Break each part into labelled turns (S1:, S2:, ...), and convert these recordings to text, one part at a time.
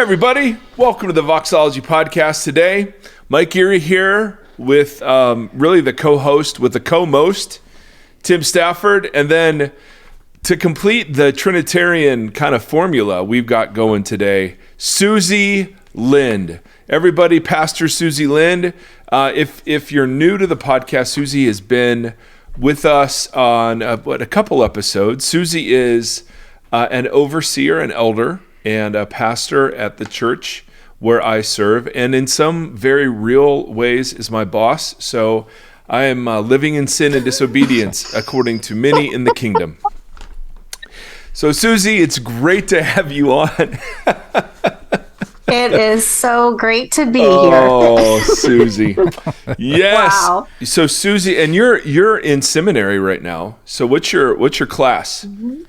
S1: everybody. Welcome to the Voxology Podcast today. Mike Erre here with really the co-host with the co-most, Tim Stafford. And then to complete the Trinitarian kind of formula we've got going today, Susie Lind. Everybody, Pastor Susie Lind. If you're new to the podcast, Susie has been with us on a couple episodes. Susie is an overseer, an elder, and a pastor at the church where I serve, and in some very real ways is my boss. So I am living in sin and disobedience according to many in the kingdom. So Susie, it's great to have you on.
S2: It is so great to be here.
S1: Oh, Susie. Yes.
S2: Wow.
S1: So Susie, and you're in seminary right now. So what's your class?
S2: Mm-hmm.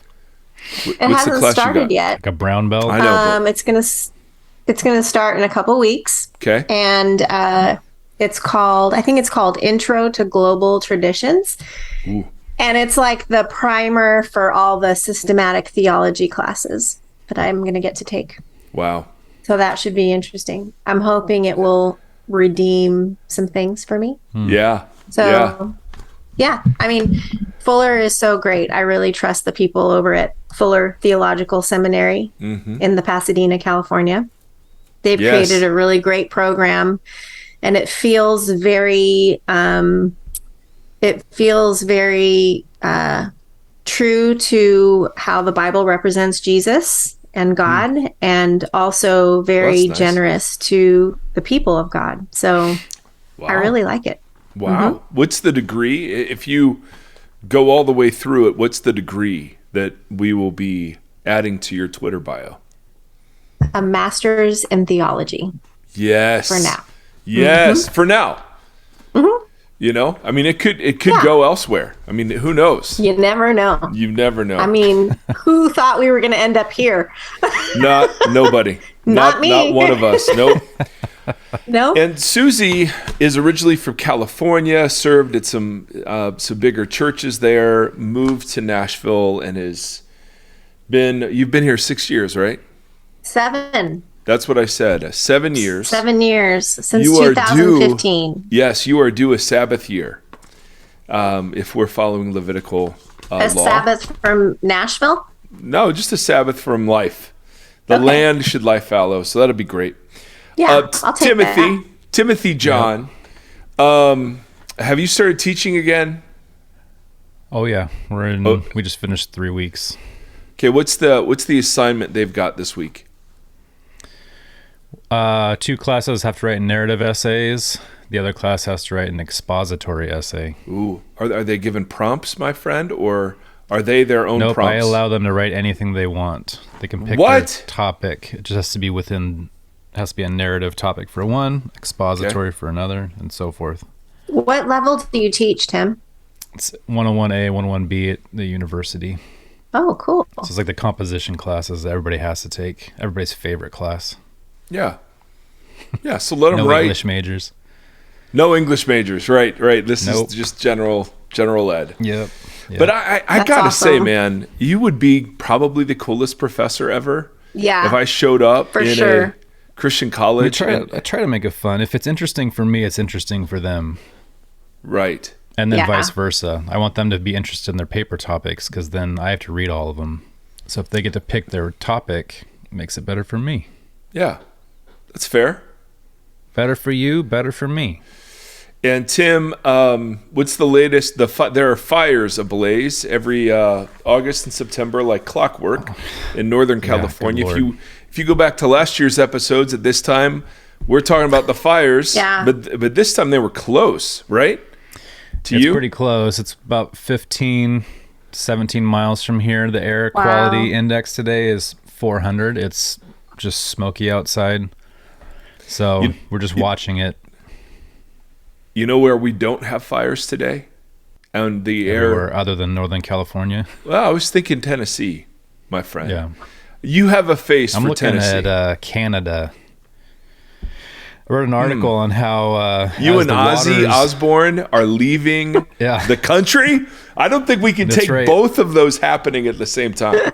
S1: What's
S2: It hasn't started yet.
S3: Like a brown belt?
S1: I know.
S2: It's gonna start in a couple weeks.
S1: Okay.
S2: And I think it's called Intro to Global Traditions.
S1: Ooh.
S2: And it's like the primer for all the systematic theology classes that I'm gonna get to take.
S1: Wow.
S2: So that should be interesting. I'm hoping it will redeem some things for me.
S1: Yeah.
S2: So yeah, I mean, Fuller is so great. I really trust the people over at Fuller Theological Seminary in the Pasadena, California. They've created a really great program, and it feels very true to how the Bible represents Jesus and God, and also very generous to the people of God. So I really like it.
S1: Wow. What's the degree? If you go all the way through it, what's the degree that we will be adding to your Twitter bio?
S2: A master's in theology.
S1: Yes.
S2: For now.
S1: Yes, for now. You know, I mean, it could go elsewhere. I mean, who knows?
S2: You never know.
S1: You never know.
S2: I mean, who thought we were going to end up here?
S1: Nobody.
S2: Not me.
S1: Not one of us. Nope.
S2: No.
S1: And Susie is originally from California, served at some bigger churches there, moved to Nashville, and you've been here 6 years, right?
S2: 7.
S1: That's what I said. 7 years.
S2: 7 years since 2015.
S1: Yes, you are due a Sabbath year. If we're following Levitical law.
S2: A Sabbath from Nashville?
S1: No, just a Sabbath from life. The land should lie fallow, so that'll be great.
S2: Yeah, I'll take that.
S1: Timothy John, have you started teaching again?
S3: Oh yeah, we just finished 3 weeks.
S1: Okay, what's the assignment they've got this week?
S3: 2 classes have to write narrative essays. The other class has to write an expository essay.
S1: Ooh, are they given prompts, my friend, or are they their own prompts?
S3: Nope, I allow them to write anything they want. They can pick their topic. It just has to be has to be a narrative topic for one, expository for another, and so forth.
S2: What level do you teach, Tim?
S3: It's 101A, 101B at the university.
S2: Oh, cool.
S3: So it's like the composition classes that everybody has to take. Everybody's favorite class.
S1: Yeah. Yeah, so let them
S3: no
S1: write.
S3: English majors.
S1: No English majors, right. This is just general ed.
S3: Yep.
S1: But I gotta say, man, you would be probably the coolest professor ever.
S2: Yeah.
S1: If I showed up in
S2: sure.
S1: a Christian college.
S3: I try to make it fun. If it's interesting for me, it's interesting for them.
S1: Right.
S3: And then vice versa. I want them to be interested in their paper topics, because then I have to read all of them. So if they get to pick their topic, it makes it better for me.
S1: Yeah, that's fair.
S3: Better for you, better for me.
S1: And Tim, what's the latest? There are fires ablaze every August and September, like clockwork, in Northern California. If you go back to last year's episodes at this time, we're talking about the fires.
S2: Yeah.
S1: But this time they were close, right?
S3: It's pretty close. It's about 17 miles from here. The air quality index today is 400. It's just smoky outside. So we're just watching it.
S1: You know where we don't have fires today? And the
S3: Everywhere other than Northern California?
S1: Well, I was thinking Tennessee, my friend.
S3: Yeah.
S1: You have a face for Tennessee.
S3: I'm looking at Canada. I wrote an article on how
S1: you and Ozzy Osbourne are leaving the country. I don't think we can take both of those happening at the same time.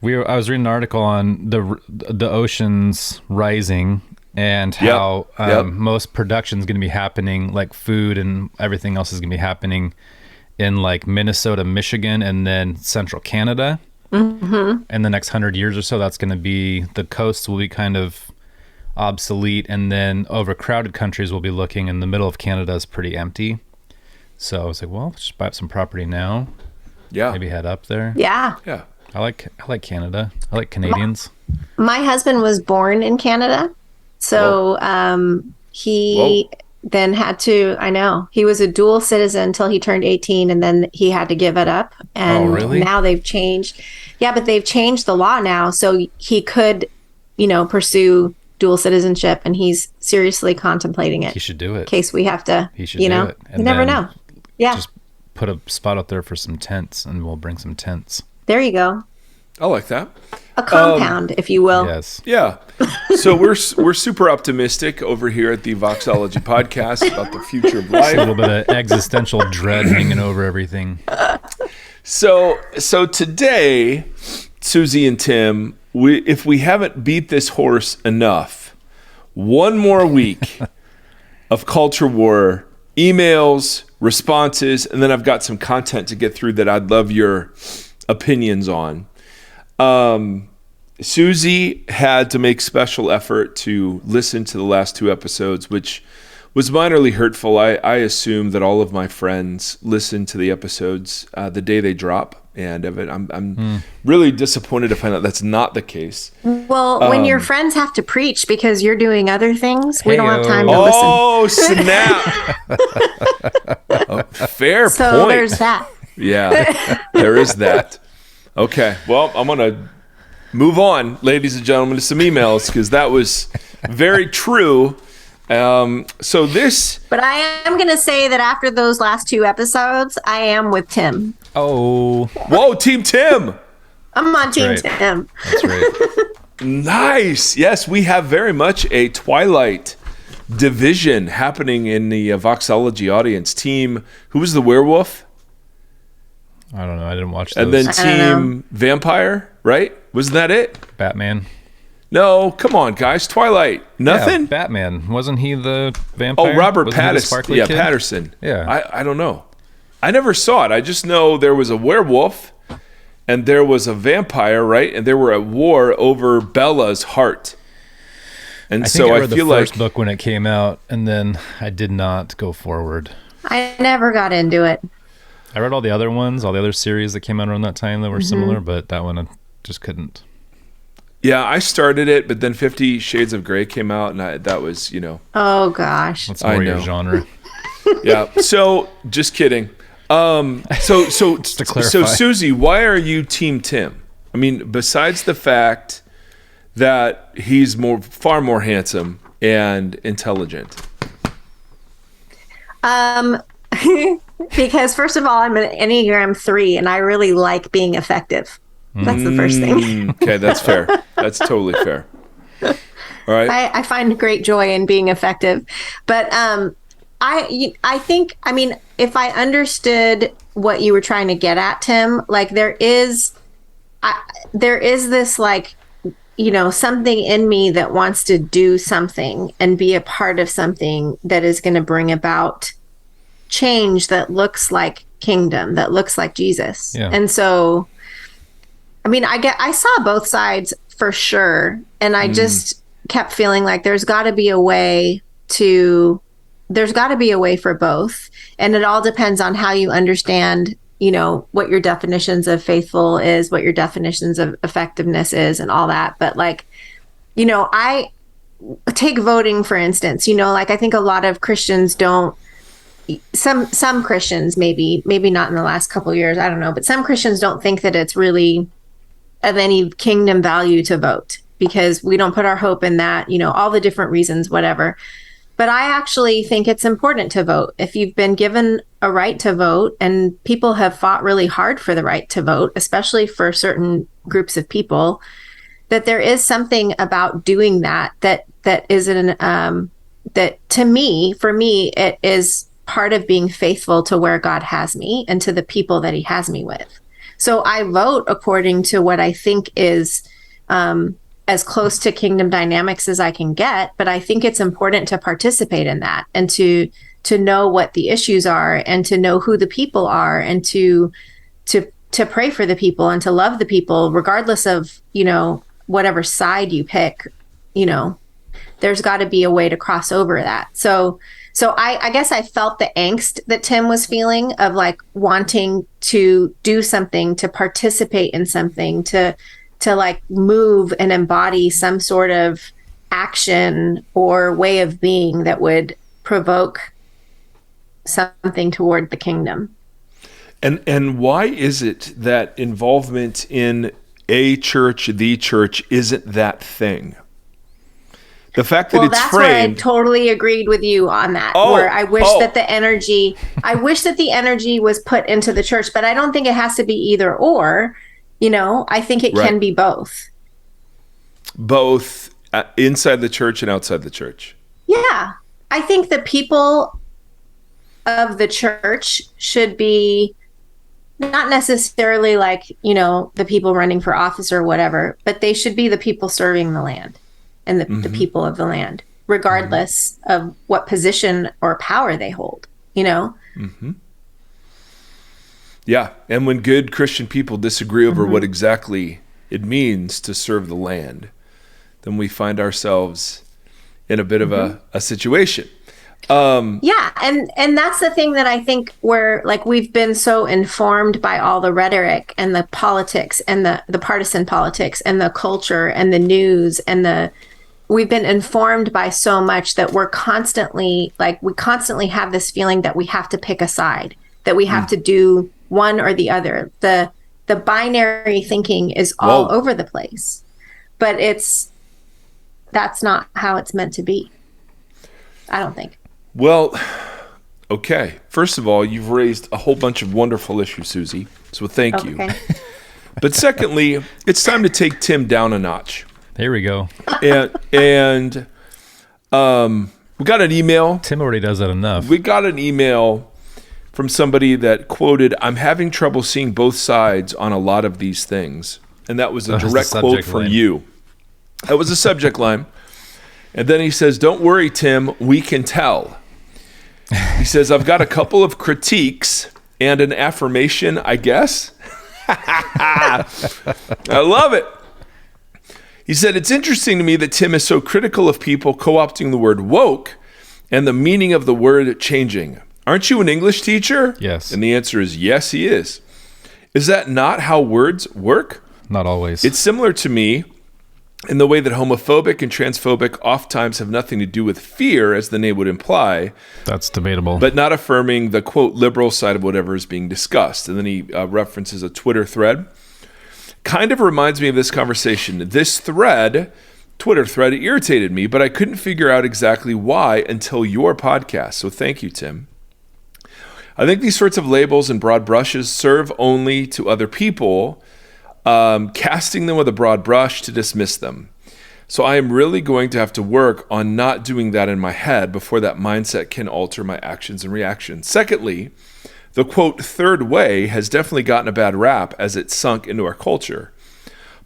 S3: I was reading an article on the oceans rising and how most production is going to be happening, like food and everything else is going to be happening in like Minnesota, Michigan, and then central Canada. Mm-hmm. In the next 100 years or so, that's going to be, the coasts will be kind of obsolete, and then overcrowded countries will be looking, and the middle of Canada is pretty empty. So I was like, well, let's just buy up some property now.
S1: Yeah.
S3: Maybe head up there.
S2: Yeah.
S1: Yeah.
S3: I like Canada. I like Canadians.
S2: My husband was born in Canada. So he then had to, I know, he was a dual citizen until he turned 18, and then he had to give it up. And
S3: really?
S2: Now they've changed. Yeah, but they've changed the law now. So he could, pursue dual citizenship, and he's seriously contemplating it.
S3: He should do it.
S2: In case we have to,
S3: he should do it.
S2: And you never know. Yeah.
S3: Just put a spot out there for some tents, and we'll bring some tents.
S2: There you go.
S1: I like that.
S2: A compound, if you will.
S3: Yes.
S1: Yeah. So we're super optimistic over here at the Voxology podcast about the future of life.
S3: A little bit of existential dread hanging over everything.
S1: So today, Susie and Tim, if we haven't beat this horse enough, one more week of culture war emails, responses, and then I've got some content to get through that I'd love your opinions on. Susie had to make special effort to listen to the last 2 episodes, which was minorly hurtful. I assume that all of my friends listen to the episodes the day they drop, and I'm really disappointed to find out that's not the case.
S2: Well, when your friends have to preach because you're doing other things, we don't have time to listen.
S1: Oh, snap. Fair point.
S2: So there's that.
S1: Yeah, there is that. Okay, well, I'm going to move on, ladies and gentlemen, to some emails, because that was very true. So this...
S2: But I am going to say that after those last 2 episodes, I am with Tim.
S3: Oh.
S1: Whoa, Team Tim.
S2: I'm on Team
S3: right.
S2: Tim.
S3: That's right.
S1: Nice. Yes, we have very much a Twilight division happening in the Voxology audience. Team, who was the werewolf?
S3: I don't know. I didn't watch those.
S1: And then Team Vampire, right? Wasn't that it?
S3: Batman.
S1: No, come on, guys. Twilight. Nothing?
S3: Yeah, Batman. Wasn't he the vampire?
S1: Oh, Robert
S3: Wasn't
S1: Pattinson. Yeah,
S3: kid?
S1: Patterson.
S3: Yeah.
S1: I don't know. I never saw it. I just know there was a werewolf and there was a vampire, right? And they were at war over Bella's heart. And
S3: I read the first book when it came out, and then I did not go forward.
S2: I never got into it.
S3: I read all the other ones, all the other series that came out around that time that were similar, but that one I just couldn't.
S1: Yeah, I started it, but then 50 Shades of Grey came out, and that was,
S2: Oh, gosh.
S3: That's more your genre.
S1: Yeah, so just kidding. So
S3: to clarify.
S1: So Susie, why are you Team Tim? I mean, besides the fact that he's far more handsome and intelligent.
S2: Because first of all, I'm an Enneagram 3, and I really like being effective. That's the first thing.
S1: Okay, that's fair. That's totally fair. All right.
S2: I find great joy in being effective, but I think, I mean, if I understood what you were trying to get at, Tim, like there is this like, something in me that wants to do something and be a part of something that is going to bring about change that looks like kingdom, that looks like Jesus.
S3: Yeah.
S2: And so, I mean, I saw both sides for sure. And I just kept feeling like there's got to be a way for both. And it all depends on how you understand, what your definitions of faithful is, what your definitions of effectiveness is, and all that. But like, I take voting, for instance, like I think a lot of Christians don't, some Christians, maybe not in the last couple of years, I don't know, but some Christians don't think that it's really of any kingdom value to vote because we don't put our hope in that, all the different reasons, whatever. But I actually think it's important to vote. If you've been given a right to vote, and people have fought really hard for the right to vote, especially for certain groups of people, that there is something about doing that is that to me, for me, it is part of being faithful to where God has me and to the people that he has me with. So I vote according to what I think is as close to kingdom dynamics as I can get. But I think it's important to participate in that and to know what the issues are and to know who the people are and to pray for the people and to love the people, regardless of, whatever side you pick. There's got to be a way to cross over that. So I guess I felt the angst that Tim was feeling of like wanting to do something, to participate in something, to like move and embody some sort of action or way of being that would provoke something toward the kingdom.
S1: And why is it that involvement in a church, the church, isn't that thing? The fact that it's framed.
S2: Where I totally agreed with you on that. Where I wish that the energy was put into the church, but I don't think it has to be either or. I think it can be both.
S1: Both inside the church and outside the church.
S2: Yeah, I think the people of the church should be not necessarily like, the people running for office or whatever, but they should be the people serving the land and the people of the land, regardless of what position or power they hold,
S1: Mm-hmm. Yeah. And when good Christian people disagree over what exactly it means to serve the land, then we find ourselves in a bit of a situation.
S2: Yeah. And that's the thing that I think where like we've been so informed by all the rhetoric and the politics and the partisan politics and the culture and the news and we've been informed by so much that we constantly have this feeling that we have to pick a side, that we have to do one or the other. The binary thinking is all over the place, but that's not how it's meant to be. I don't think.
S1: Well, okay. First of all, you've raised a whole bunch of wonderful issues, Susie. So thank you. But secondly, it's time to take Tim down a notch.
S3: There we go.
S1: And we got an email.
S3: Tim already does that enough.
S1: We got an email from somebody that quoted, "I'm having trouble seeing both sides on a lot of these things." And that was a direct quote from you. That was the subject line. And then he says, "Don't worry, Tim, we can tell." He says, "I've got a couple of critiques and an affirmation, I guess." I love it. He said, "It's interesting to me that Tim is so critical of people co-opting the word woke and the meaning of the word changing. Aren't you an English teacher?"
S3: Yes.
S1: And the answer is yes, he is. "Is that not how words work?"
S3: Not always.
S1: "It's similar to me in the way that homophobic and transphobic oftentimes have nothing to do with fear, as the name would imply."
S3: That's debatable.
S1: "But not affirming the, quote, liberal side of whatever is being discussed." And then he references a Twitter thread. "Kind of reminds me of this conversation. This Twitter thread irritated me, but I couldn't figure out exactly why until your podcast. So thank you, Tim. I think these sorts of labels and broad brushes serve only to other people, casting them with a broad brush to dismiss them. So I am really going to have to work on not doing that in my head before that mindset can alter my actions and reactions. Secondly, the, quote, third way has definitely gotten a bad rap as it's sunk into our culture.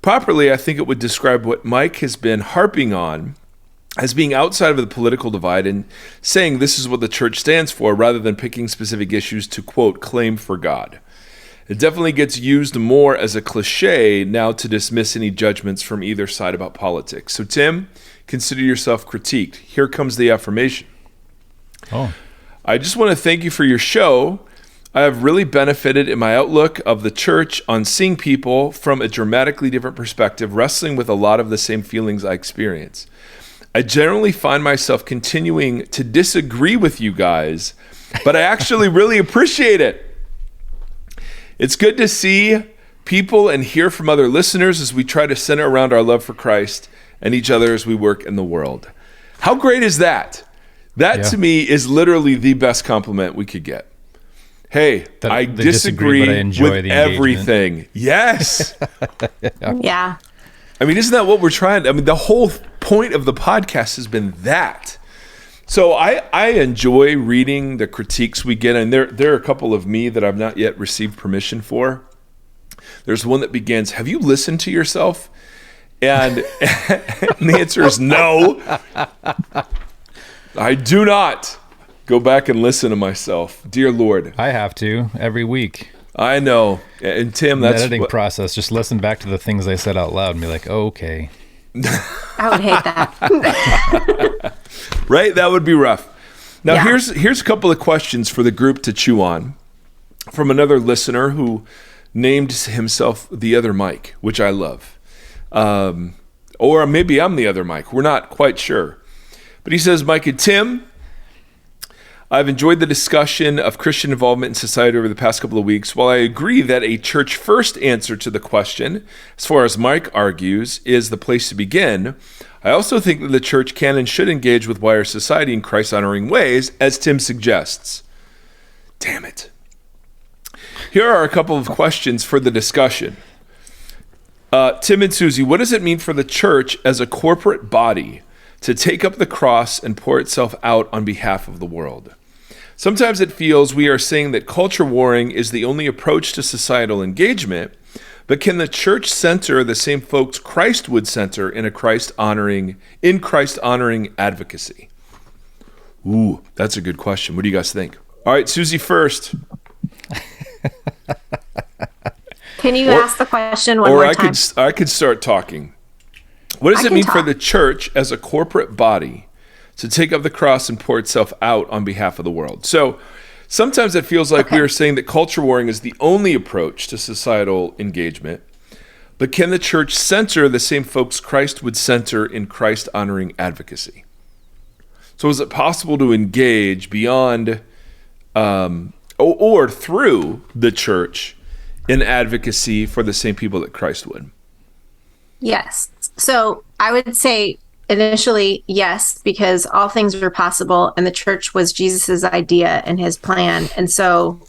S1: Properly, I think it would describe what Mike has been harping on as being outside of the political divide and saying this is what the church stands for rather than picking specific issues to, quote, claim for God. It definitely gets used more as a cliche now to dismiss any judgments from either side about politics. So, Tim, consider yourself critiqued. Here comes the affirmation. I just want to thank you for your show. I have really benefited in my outlook of the church on seeing people from a dramatically different perspective, wrestling with a lot of the same feelings I experience. I generally find myself continuing to disagree with you guys, but I actually really appreciate it. It's good to see people and hear from other listeners as we try to center around our love for Christ and each other as we work in the world. How great is that? That to me is literally the best compliment we could get. Hey, I disagree but I enjoy with everything. Yes.
S2: Yeah.
S1: I mean, isn't that what we're trying? I mean, the whole point of the podcast has been that. So I enjoy reading the critiques we get, and there are a couple of me that I've not yet received permission for. There's one that begins, have you listened to yourself? And, and the answer is no. I do not. Go back and listen to myself. Dear Lord.
S3: I have to every week.
S1: I know. And Tim, that's
S3: the editing process. Just listen back to the things I said out loud and be like, oh, okay.
S2: I would hate that.
S1: Right? That would be rough. Now,
S2: Yeah.
S1: here's a couple of questions for the group to chew on from another listener who named himself the other Mike, which I love. Or maybe I'm the other Mike. We're not quite sure. But he says, Mike and Tim, I've enjoyed the discussion of Christian involvement in society over the past couple of weeks. While I agree that a church-first answer to the question, as far as Mike argues, is the place to begin, I also think that the church can and should engage with wider society in Christ-honoring ways, as Tim suggests. Damn it. Here are a couple of questions for the discussion. Tim and Susie, what does it mean for the church as a corporate body to take up the cross and pour itself out on behalf of the world? Sometimes it feels we are saying that culture warring is the only approach to societal engagement, but can the church center the same folks Christ would center in Christ-honoring advocacy? Ooh, that's a good question. What do you guys think? All right, Susie first.
S2: Can you ask the question one more time?
S1: I could start talking. What does it mean for the church as a corporate body to take up the cross and pour itself out on behalf of the world? So sometimes it feels like we are saying that culture warring is the only approach to societal engagement, but can the church center the same folks Christ would center in Christ-honoring advocacy? So is it possible to engage beyond or through the church in advocacy for the same people that Christ would?
S2: Yes. So I would say initially, yes, because all things are possible and the church was Jesus's idea and his plan. And so,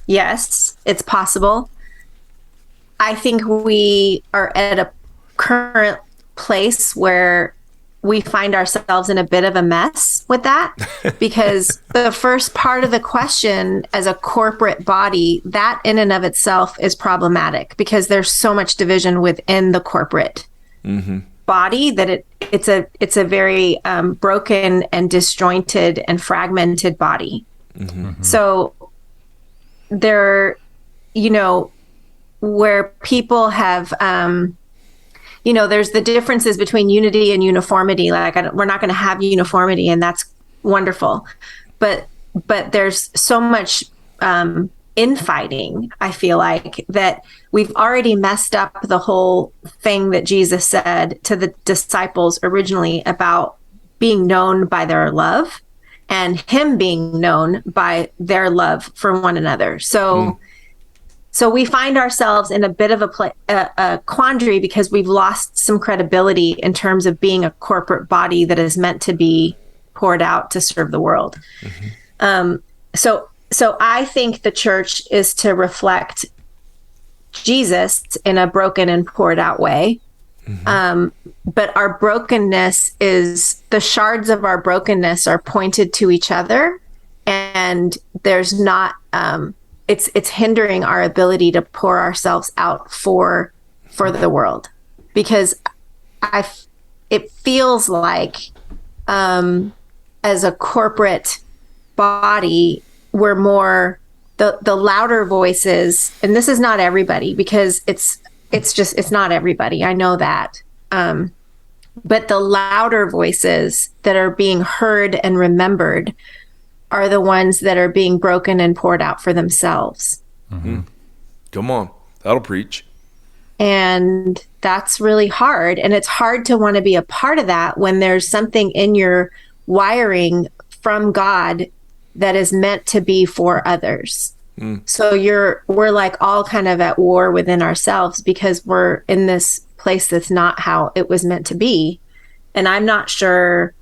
S2: yes, it's possible. I think we are at a current place where we find ourselves in a bit of a mess with that, because the first part of the question, as a corporate body, that in and of itself is problematic because there's so much division within the corporate body that it's a very broken and disjointed and fragmented body. So there, where people have there's the differences between unity and uniformity. Like we're not going to have uniformity, and that's wonderful. But there's so much infighting, I feel like, that we've already messed up the whole thing that Jesus said to the disciples originally about being known by their love and him being known by their love for one another. So we find ourselves in a bit of a quandary because we've lost some credibility in terms of being a corporate body that is meant to be poured out to serve the world. So I think the church is to reflect Jesus in a broken and poured out way. But our brokenness is, the shards of our brokenness are pointed to each other, and there's not, it's hindering our ability to pour ourselves out for the world, because it feels like as a corporate body, we're more the louder voices, and this is not everybody, because it's not everybody. I know that. But the louder voices that are being heard and remembered are the ones that are being broken and poured out for themselves.
S1: Come on, that'll preach.
S2: And that's really hard. And it's hard to want to be a part of that when there's something in your wiring from God that is meant to be for others. So we're like all kind of at war within ourselves because we're in this place that's not how it was meant to be. And I'm not sure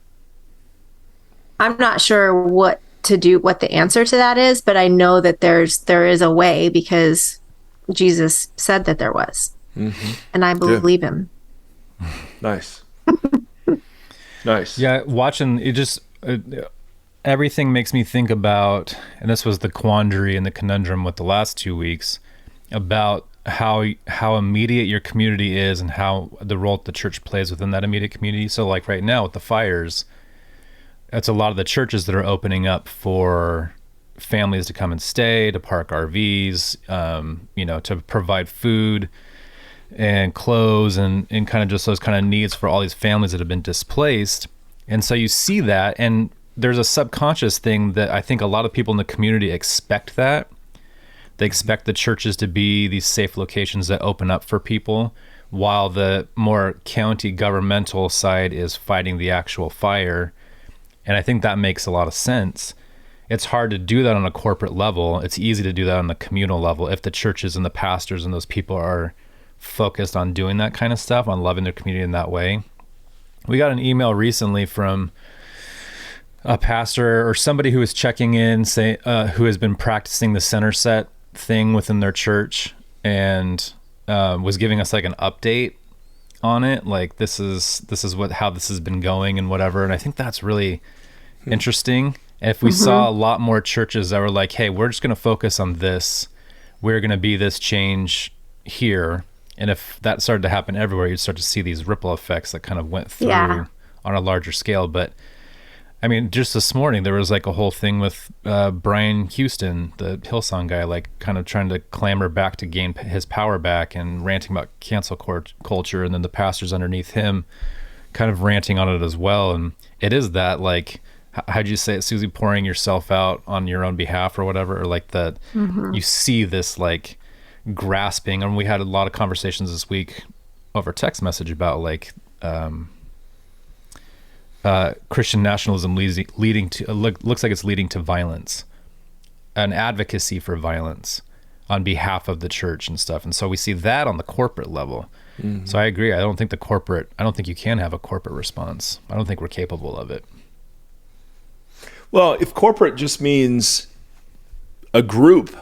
S2: what to do, what the answer to that is, but I know that there is a way, because Jesus said that there was. And I believe him.
S1: Nice. Nice.
S3: Yeah, watching it just everything makes me think about, and this was the quandary and the conundrum with the last 2 weeks, about how immediate your community is and how the role the church plays within that immediate community. So like right now with the fires, it's a lot of the churches that are opening up for families to come and stay, to park RVs, to provide food and clothes and kind of just those kind of needs for all these families that have been displaced. And so you see that, and there's a subconscious thing that I think a lot of people in the community expect that. They expect the churches to be these safe locations that open up for people, while the more county governmental side is fighting the actual fire. And I think that makes a lot of sense. It's hard to do that on a corporate level. It's easy to do that on the communal level if the churches and the pastors and those people are focused on doing that kind of stuff, on loving their community in that way. We got an email recently from a pastor or somebody who was checking in, who has been practicing the center set thing within their church, and was giving us like an update on it. Like this is how this has been going and whatever. And I think that's really interesting. If we saw a lot more churches that were like, hey, we're just going to focus on this, we're going to be this change here. And if that started to happen everywhere, you'd start to see these ripple effects that kind of went through on a larger scale. But I mean, just this morning, there was like a whole thing with Brian Houston, the Hillsong guy, like kind of trying to clamor back to gain his power back and ranting about cancel culture. And then the pastors underneath him kind of ranting on it as well. And it is that, like, how'd you say it, Susie, pouring yourself out on your own behalf or whatever, or like that you see this like grasping. And we had a lot of conversations this week over text message about like Christian nationalism leading to looks like it's leading to violence, an advocacy for violence on behalf of the church and stuff. And so we see that on the corporate level. So I agree. I don't think you can have a corporate response. I don't think we're capable of it.
S1: Well, if corporate just means a group,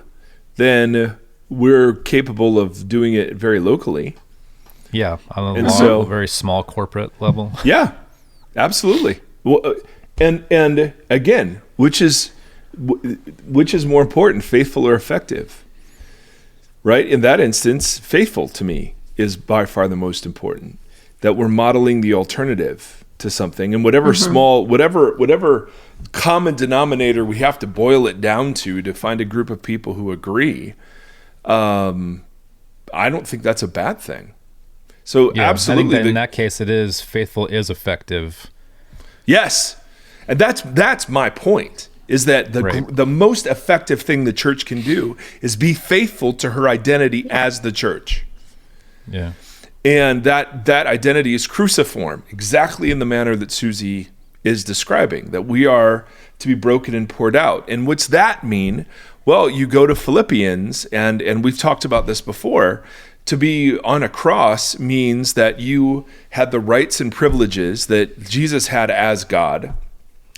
S1: then we're capable of doing it very locally.
S3: Yeah, on a very small corporate level.
S1: Yeah, absolutely. Well, and again, which is more important, faithful or effective? Right? In that instance, faithful to me is by far the most important. That we're modeling the alternative to something, and whatever small, whatever common denominator we have to boil it down to find a group of people who agree. I don't think that's a bad thing. So absolutely,
S3: I think that in that case, it is faithful is effective.
S1: Yes, and that's my point. Is that the most effective thing the church can do is be faithful to her identity as the church.
S3: Yeah.
S1: And that identity is cruciform, exactly in the manner that Susie is describing, that we are to be broken and poured out. And what's that mean? Well, you go to Philippians, and we've talked about this before. To be on a cross means that you had the rights and privileges that Jesus had as God,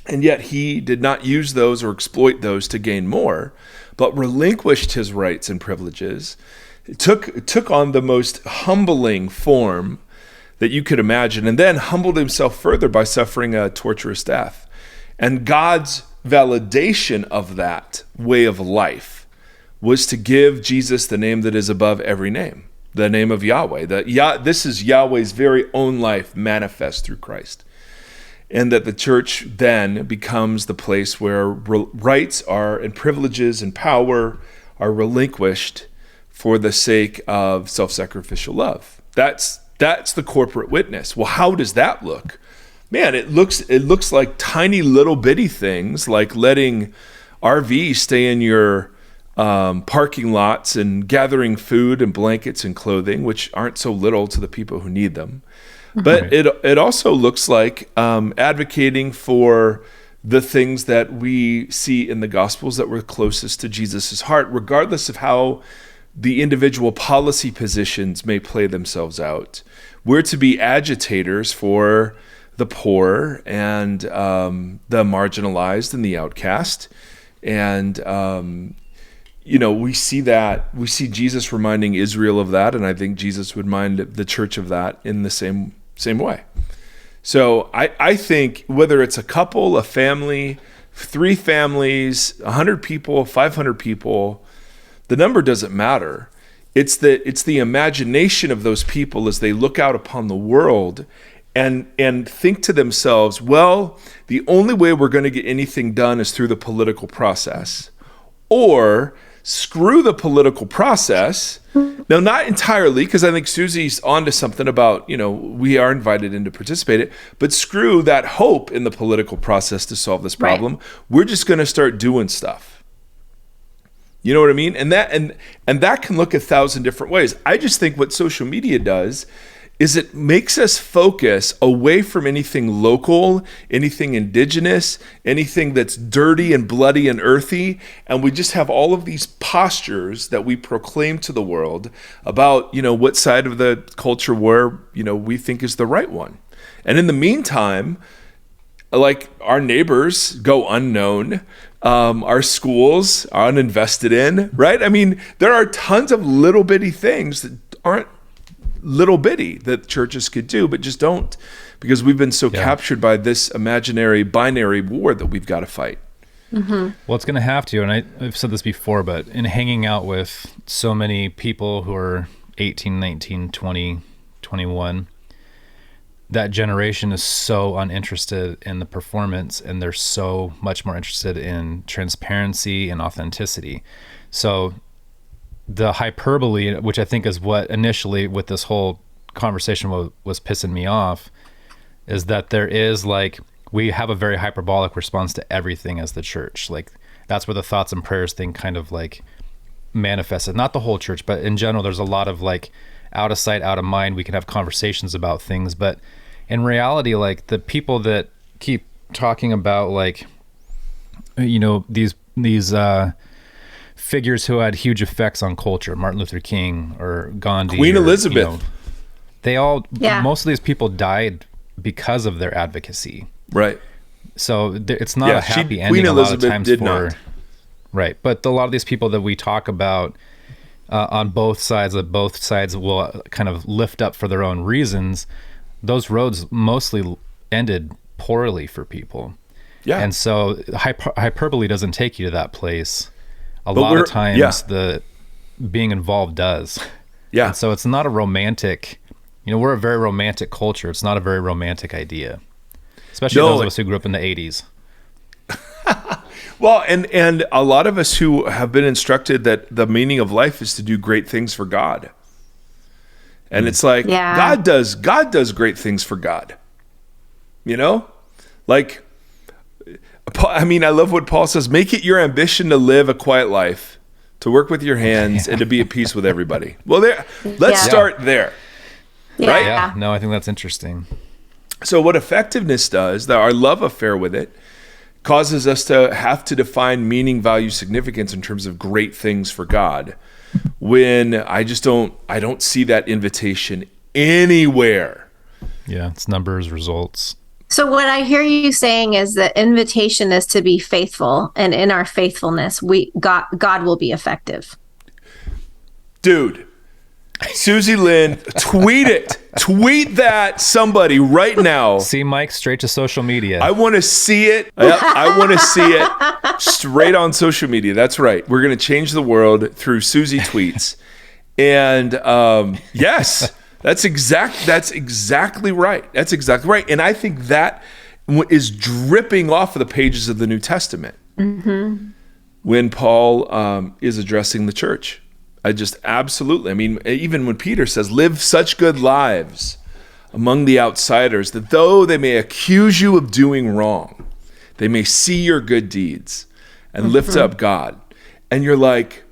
S1: and yet he did not use those or exploit those to gain more, but relinquished his rights and privileges. It took on the most humbling form that you could imagine, and then humbled himself further by suffering a torturous death. And God's validation of that way of life was to give Jesus the name that is above every name, the name of Yahweh. This is Yahweh's very own life manifest through Christ. And that the church then becomes the place where rights are and privileges and power are relinquished for the sake of self-sacrificial love. That's the corporate witness. Well, how does that look? Man, it looks like tiny little bitty things, like letting RVs stay in your parking lots and gathering food and blankets and clothing, which aren't so little to the people who need them. But it also looks like advocating for the things that we see in the Gospels that were closest to Jesus's heart, regardless of how the individual policy positions may play themselves out. We're to be agitators for the poor and the marginalized and the outcast. And, we see that. We see Jesus reminding Israel of that, and I think Jesus would remind the church of that in the same way. So I think whether it's a couple, a family, 3 families, 100 people, 500 people, the number doesn't matter It's the imagination of those people as they look out upon the world and think to themselves, well, the only way we're going to get anything done is through the political process. Or screw the political process. Now, not entirely, because I think Susie's onto something about, we are invited in to participate in it, but screw that hope in the political process to solve this problem. Right. We're just going to start doing stuff. You know what I mean? And that can look 1,000 different ways. I just think what social media does is it makes us focus away from anything local, anything indigenous, anything that's dirty and bloody and earthy, and we just have all of these postures that we proclaim to the world about, what side of the culture war, we think is the right one. And in the meantime, like, our neighbors go unknown, our schools are uninvested in, right? I mean, there are tons of little bitty things that aren't little bitty that churches could do, but just don't, because we've been so captured by this imaginary binary war that we've got to fight.
S3: Mm-hmm. Well, it's going to have to, and I've said this before, but in hanging out with so many people who are 18, 19, 20, 21, that generation is so uninterested in the performance, and they're so much more interested in transparency and authenticity. So the hyperbole, which I think is what initially with this whole conversation was pissing me off, is that there is, like, we have a very hyperbolic response to everything as the church. Like, that's where the thoughts and prayers thing kind of like manifested. Not the whole church, but in general, there's a lot of like out of sight, out of mind. We can have conversations about things, but in reality, like, the people that keep talking about, like, these figures who had huge effects on culture, Martin Luther King or Gandhi,
S1: Queen Elizabeth,
S3: they all, most of these people died because of their advocacy.
S1: Right.
S3: So it's not a happy ending.
S1: Queen
S3: a
S1: Elizabeth
S3: lot of times
S1: did not.
S3: Right. But a lot of these people that we talk about on both sides, that both sides will kind of lift up for their own reasons, those roads mostly ended poorly for people. Yeah. And so hyperbole doesn't take you to that place. A lot of times the being involved does. Yeah. And so it's not a romantic, we're a very romantic culture. It's not a very romantic idea, especially those of us who grew up in the 80s.
S1: Well, and a lot of us who have been instructed that the meaning of life is to do great things for God. And it's like, God does great things for God. Like, I mean, I love what Paul says, make it your ambition to live a quiet life, to work with your hands, and to be at peace with everybody. Well, let's start there.
S2: Yeah.
S1: Right?
S3: Yeah. No, I think that's interesting.
S1: So what effectiveness does, our love affair with it, causes us to have to define meaning, value, significance in terms of great things for God, when I don't see that invitation anywhere.
S3: Yeah, it's numbers, results.
S2: So what I hear you saying is the invitation is to be faithful, and in our faithfulness, God will be effective.
S1: Dude, Susie Lind, tweet it. Tweet that, somebody, right now.
S3: See Mike straight to social media.
S1: I want to see it. Yep, I want to see it straight on social media. That's right. We're going to change the world through Susie tweets. And yes. That's exactly right. That's exactly right. And I think that is dripping off of the pages of the New Testament when Paul is addressing the church. I mean, even when Peter says, live such good lives among the outsiders that though they may accuse you of doing wrong, they may see your good deeds and lift up God. And you're like,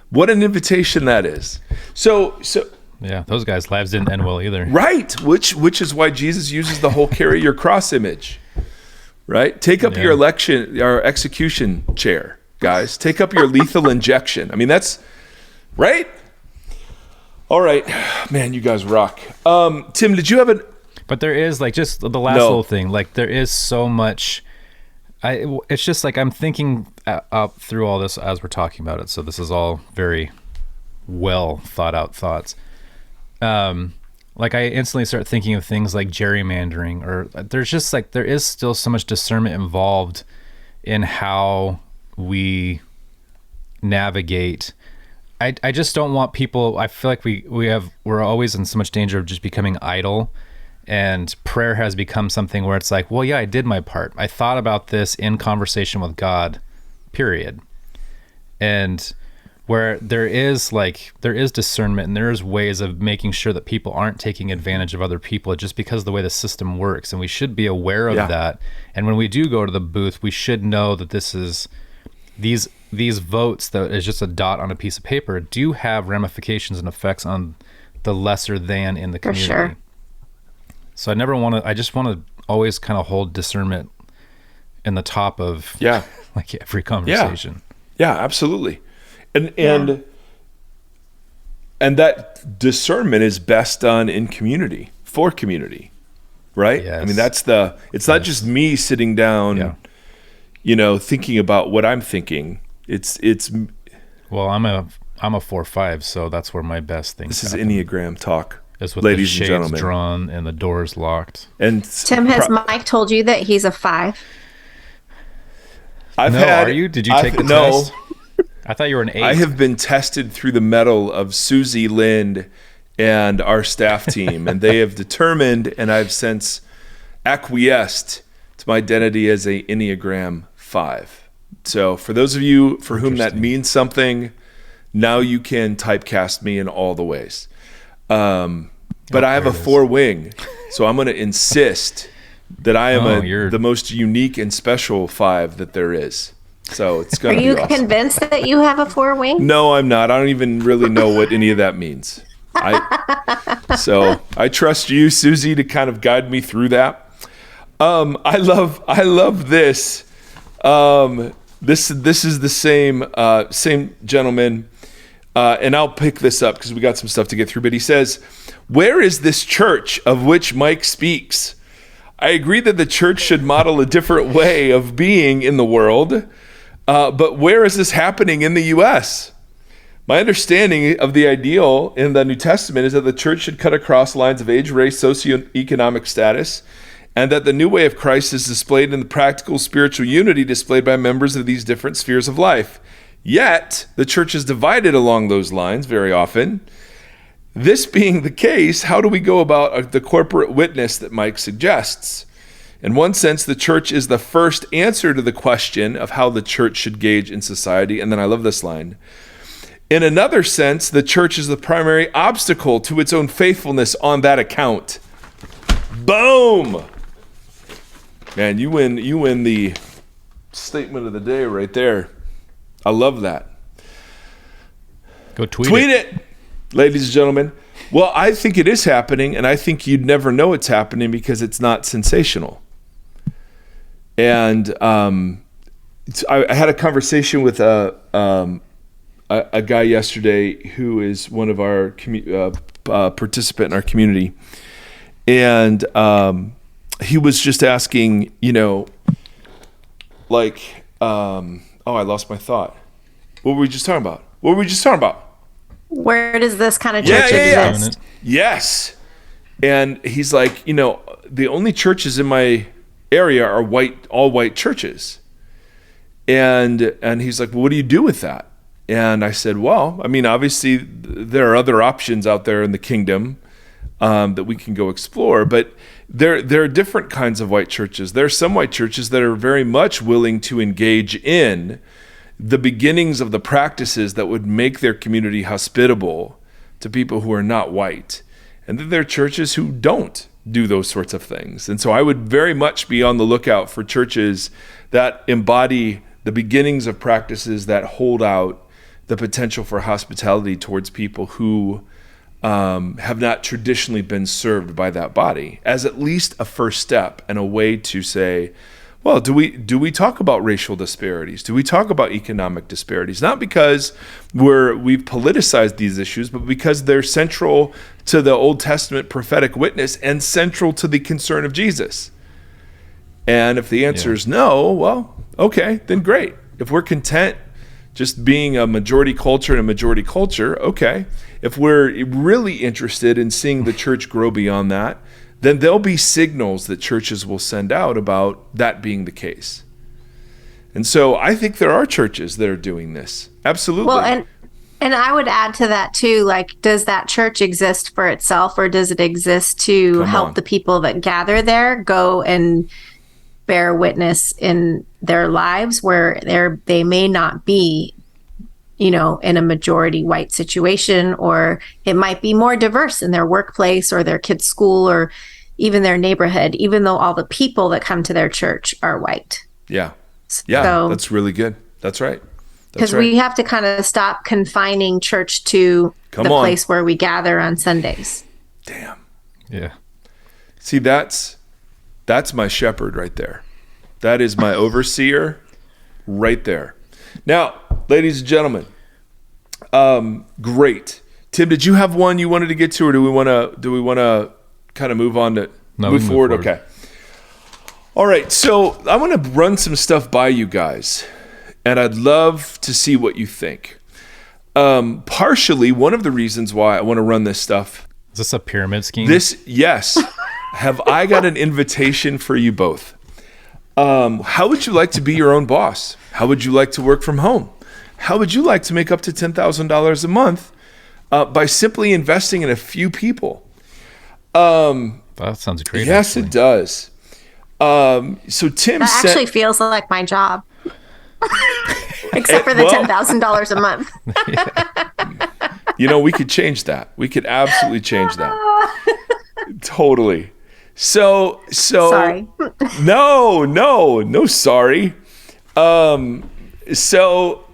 S1: what an invitation that is. So
S3: yeah, those guys' lives didn't end well either.
S1: Right, which is why Jesus uses the whole carry your cross image. Right? Take up your execution chair, guys. Take up your lethal injection. I mean, that's right. All right, man, you guys rock. Tim, did you have an?
S3: But there is, like, just the last little thing. Like, there is so much. It's just like I'm thinking out through all this as we're talking about it. So this is all very well thought out thoughts. Like, I instantly start thinking of things like gerrymandering, or there's just like, there is still so much discernment involved in how we navigate I just don't want people. I feel like we're always in so much danger of just becoming idle, and prayer has become something where it's like, well, yeah, I did my part. I thought about this in conversation with God, period. And where there is discernment and there is ways of making sure that people aren't taking advantage of other people just because of the way the system works, and we should be aware of that. And when we do go to the booth, we should know that this is these votes that is just a dot on a piece of paper do have ramifications and effects on the lesser than in the community. For sure. So I just want to always kind of hold discernment in the top of like every conversation.
S1: Yeah, absolutely. And that discernment is best done in community, for community, right? Yes. I mean, it's not just me sitting down, thinking about what I'm thinking. It's
S3: well, I'm a 4/5, so that's where my best things
S1: This
S3: happen.
S1: is Enneagram talk.
S3: Is with
S1: ladies
S3: the shades
S1: and gentlemen
S3: drawn and the doors locked.
S1: And
S2: Tim, has Mike told you that he's a 5?
S3: Are you? Did you take the test? I thought you were an 8.
S1: I have been tested through the metal of Susie Lind and our staff team, and they have determined, and I've since acquiesced to my identity as a Enneagram 5. So for those of you for whom that means something, now you can typecast me in all the ways. But I have a 4 wing, so I'm going to insist that I am the most unique and special 5 that there is. So it's going to be awesome.
S2: Are you convinced that you have a 4 wing?
S1: No, I'm not. I don't even really know what any of that means. So I trust you, Susie, to kind of guide me through that. I love this. This is the same gentleman, and I'll pick this up because we got some stuff to get through. But he says, "Where is this church of which Mike speaks? I agree that the church should model a different way of being in the world, but where is this happening in the U.S.? My understanding of the ideal in the New Testament is that the church should cut across lines of age, race, socioeconomic status, and that the new way of Christ is displayed in the practical spiritual unity displayed by members of these different spheres of life. Yet, the church is divided along those lines very often. This being the case, how do we go about the corporate witness that Mike suggests? In one sense, the church is the first answer to the question of how the church should gauge in society." And then I love this line. "In another sense, the church is the primary obstacle to its own faithfulness on that account." Boom! Man, you win the statement of the day right there. I love that.
S3: Go tweet
S1: it, ladies and gentlemen. Well, I think it is happening, and I think you'd never know it's happening because it's not sensational. And I had a conversation with a guy yesterday who is one of our participant in our community, and he was just asking, I lost my thought. What were we just talking about?
S2: Where does this kind of church exist?
S1: Yes. And he's like, the only churches in my area are all white churches. And he's like, well, what do you do with that? And I said, well, I mean, obviously there are other options out there in the kingdom that we can go explore, but there are different kinds of white churches. There are some white churches that are very much willing to engage in the beginnings of the practices that would make their community hospitable to people who are not white. And then there are churches who don't do those sorts of things. And so I would very much be on the lookout for churches that embody the beginnings of practices that hold out the potential for hospitality towards people who have not traditionally been served by that body, as at least a first step and a way to say, well, do we talk about racial disparities? Do we talk about economic disparities? Not because we've politicized these issues, but because they're central to the Old Testament prophetic witness and central to the concern of Jesus. And if the answer is no, well, okay, then great. If we're content just being a majority culture and a majority culture, okay. If we're really interested in seeing the church grow beyond that, then there'll be signals that churches will send out about that being the case. And so I think there are churches that are doing this. Absolutely.
S2: Well, And I would add to that too, like, does that church exist for itself, or does it exist to help the people that gather there go and bear witness in their lives where they may not be, in a majority white situation, or it might be more diverse in their workplace or their kids' school or even their neighborhood, even though all the people that come to their church are white.
S1: Yeah. Yeah, that's really good. That's right.
S2: Because we have to kind of stop confining church to place where we gather on Sundays.
S1: Damn.
S3: Yeah.
S1: See, that's my shepherd right there. That is my overseer right there. Now, ladies and gentlemen, great. Tim, did you have one you wanted to get to, or do we want to kind of move on to move forward? Okay. All right. So I want to run some stuff by you guys, and I'd love to see what you think. Partially, one of the reasons why I want to run this stuff.
S3: Is this a pyramid scheme?
S1: Yes. Have I got an invitation for you both? How would you like to be your own boss? How would you like to work from home? How would you like to make up to $10,000 a month by simply investing in a few people?
S3: That sounds great.
S1: Yes, actually. It does. So Tim
S2: that actually feels like my job, except for the $10,000 a month.
S1: We could change that. We could absolutely change that. Totally. So
S2: sorry.
S1: No, sorry. So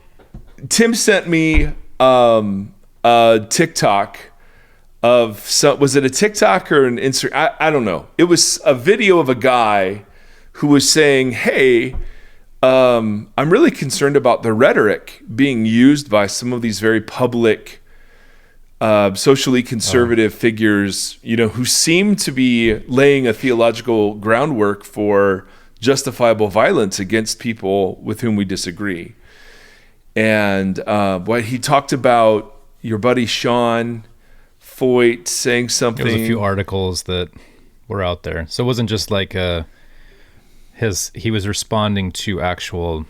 S1: Tim sent me a TikTok was it a TikTok or an Instagram? I don't know. It was a video of a guy who was saying, hey, I'm really concerned about the rhetoric being used by some of these very public socially conservative figures, who seem to be laying a theological groundwork for justifiable violence against people with whom we disagree. And what he talked about, your buddy Sean Foyt saying something.
S3: There was a few articles that were out there, so it wasn't just like he was responding to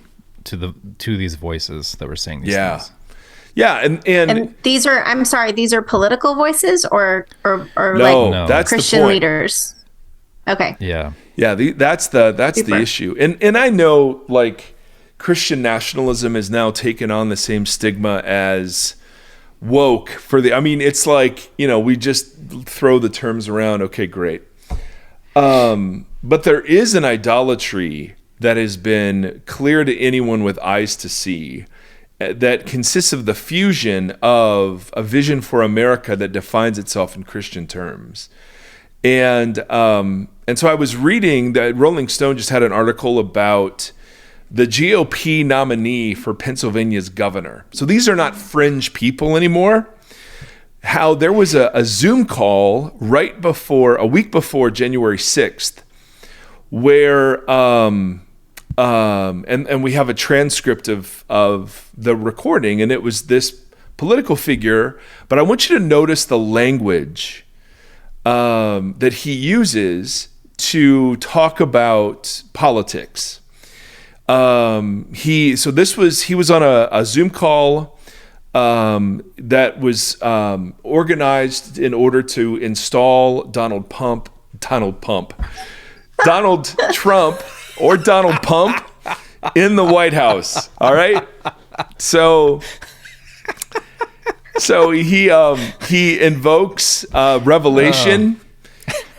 S3: these voices that were saying these things.
S1: Yeah, and
S2: these are, I'm sorry, these are political voices or
S1: no, that's
S2: Christian
S1: the point.
S2: Leaders. Okay.
S1: Yeah. That's the issue. And I know, like, Christian nationalism has now taken on the same stigma as woke it's like, we just throw the terms around. Okay, great. But there is an idolatry that has been clear to anyone with eyes to see, that consists of the fusion of a vision for America that defines itself in Christian terms. And so I was reading that Rolling Stone just had an article about the GOP nominee for Pennsylvania's governor. So these are not fringe people anymore. How there was a Zoom call a week before January 6th, where and we have a transcript of the recording, and it was this political figure, but I want you to notice the language that he uses to talk about politics. He was on a Zoom call that was organized in order to install Donald Trump or Donald Pump in the White House. All right. So he invokes Revelation.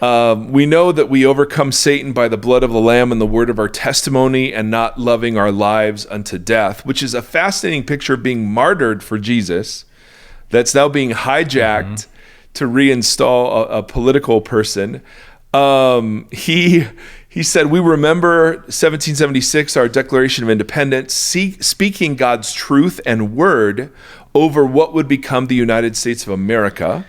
S1: We know that we overcome Satan by the blood of the Lamb and the word of our testimony, and not loving our lives unto death, which is a fascinating picture of being martyred for Jesus that's now being hijacked to reinstall a political person. He said, we remember 1776, our Declaration of Independence, speaking God's truth and word over what would become the United States of America.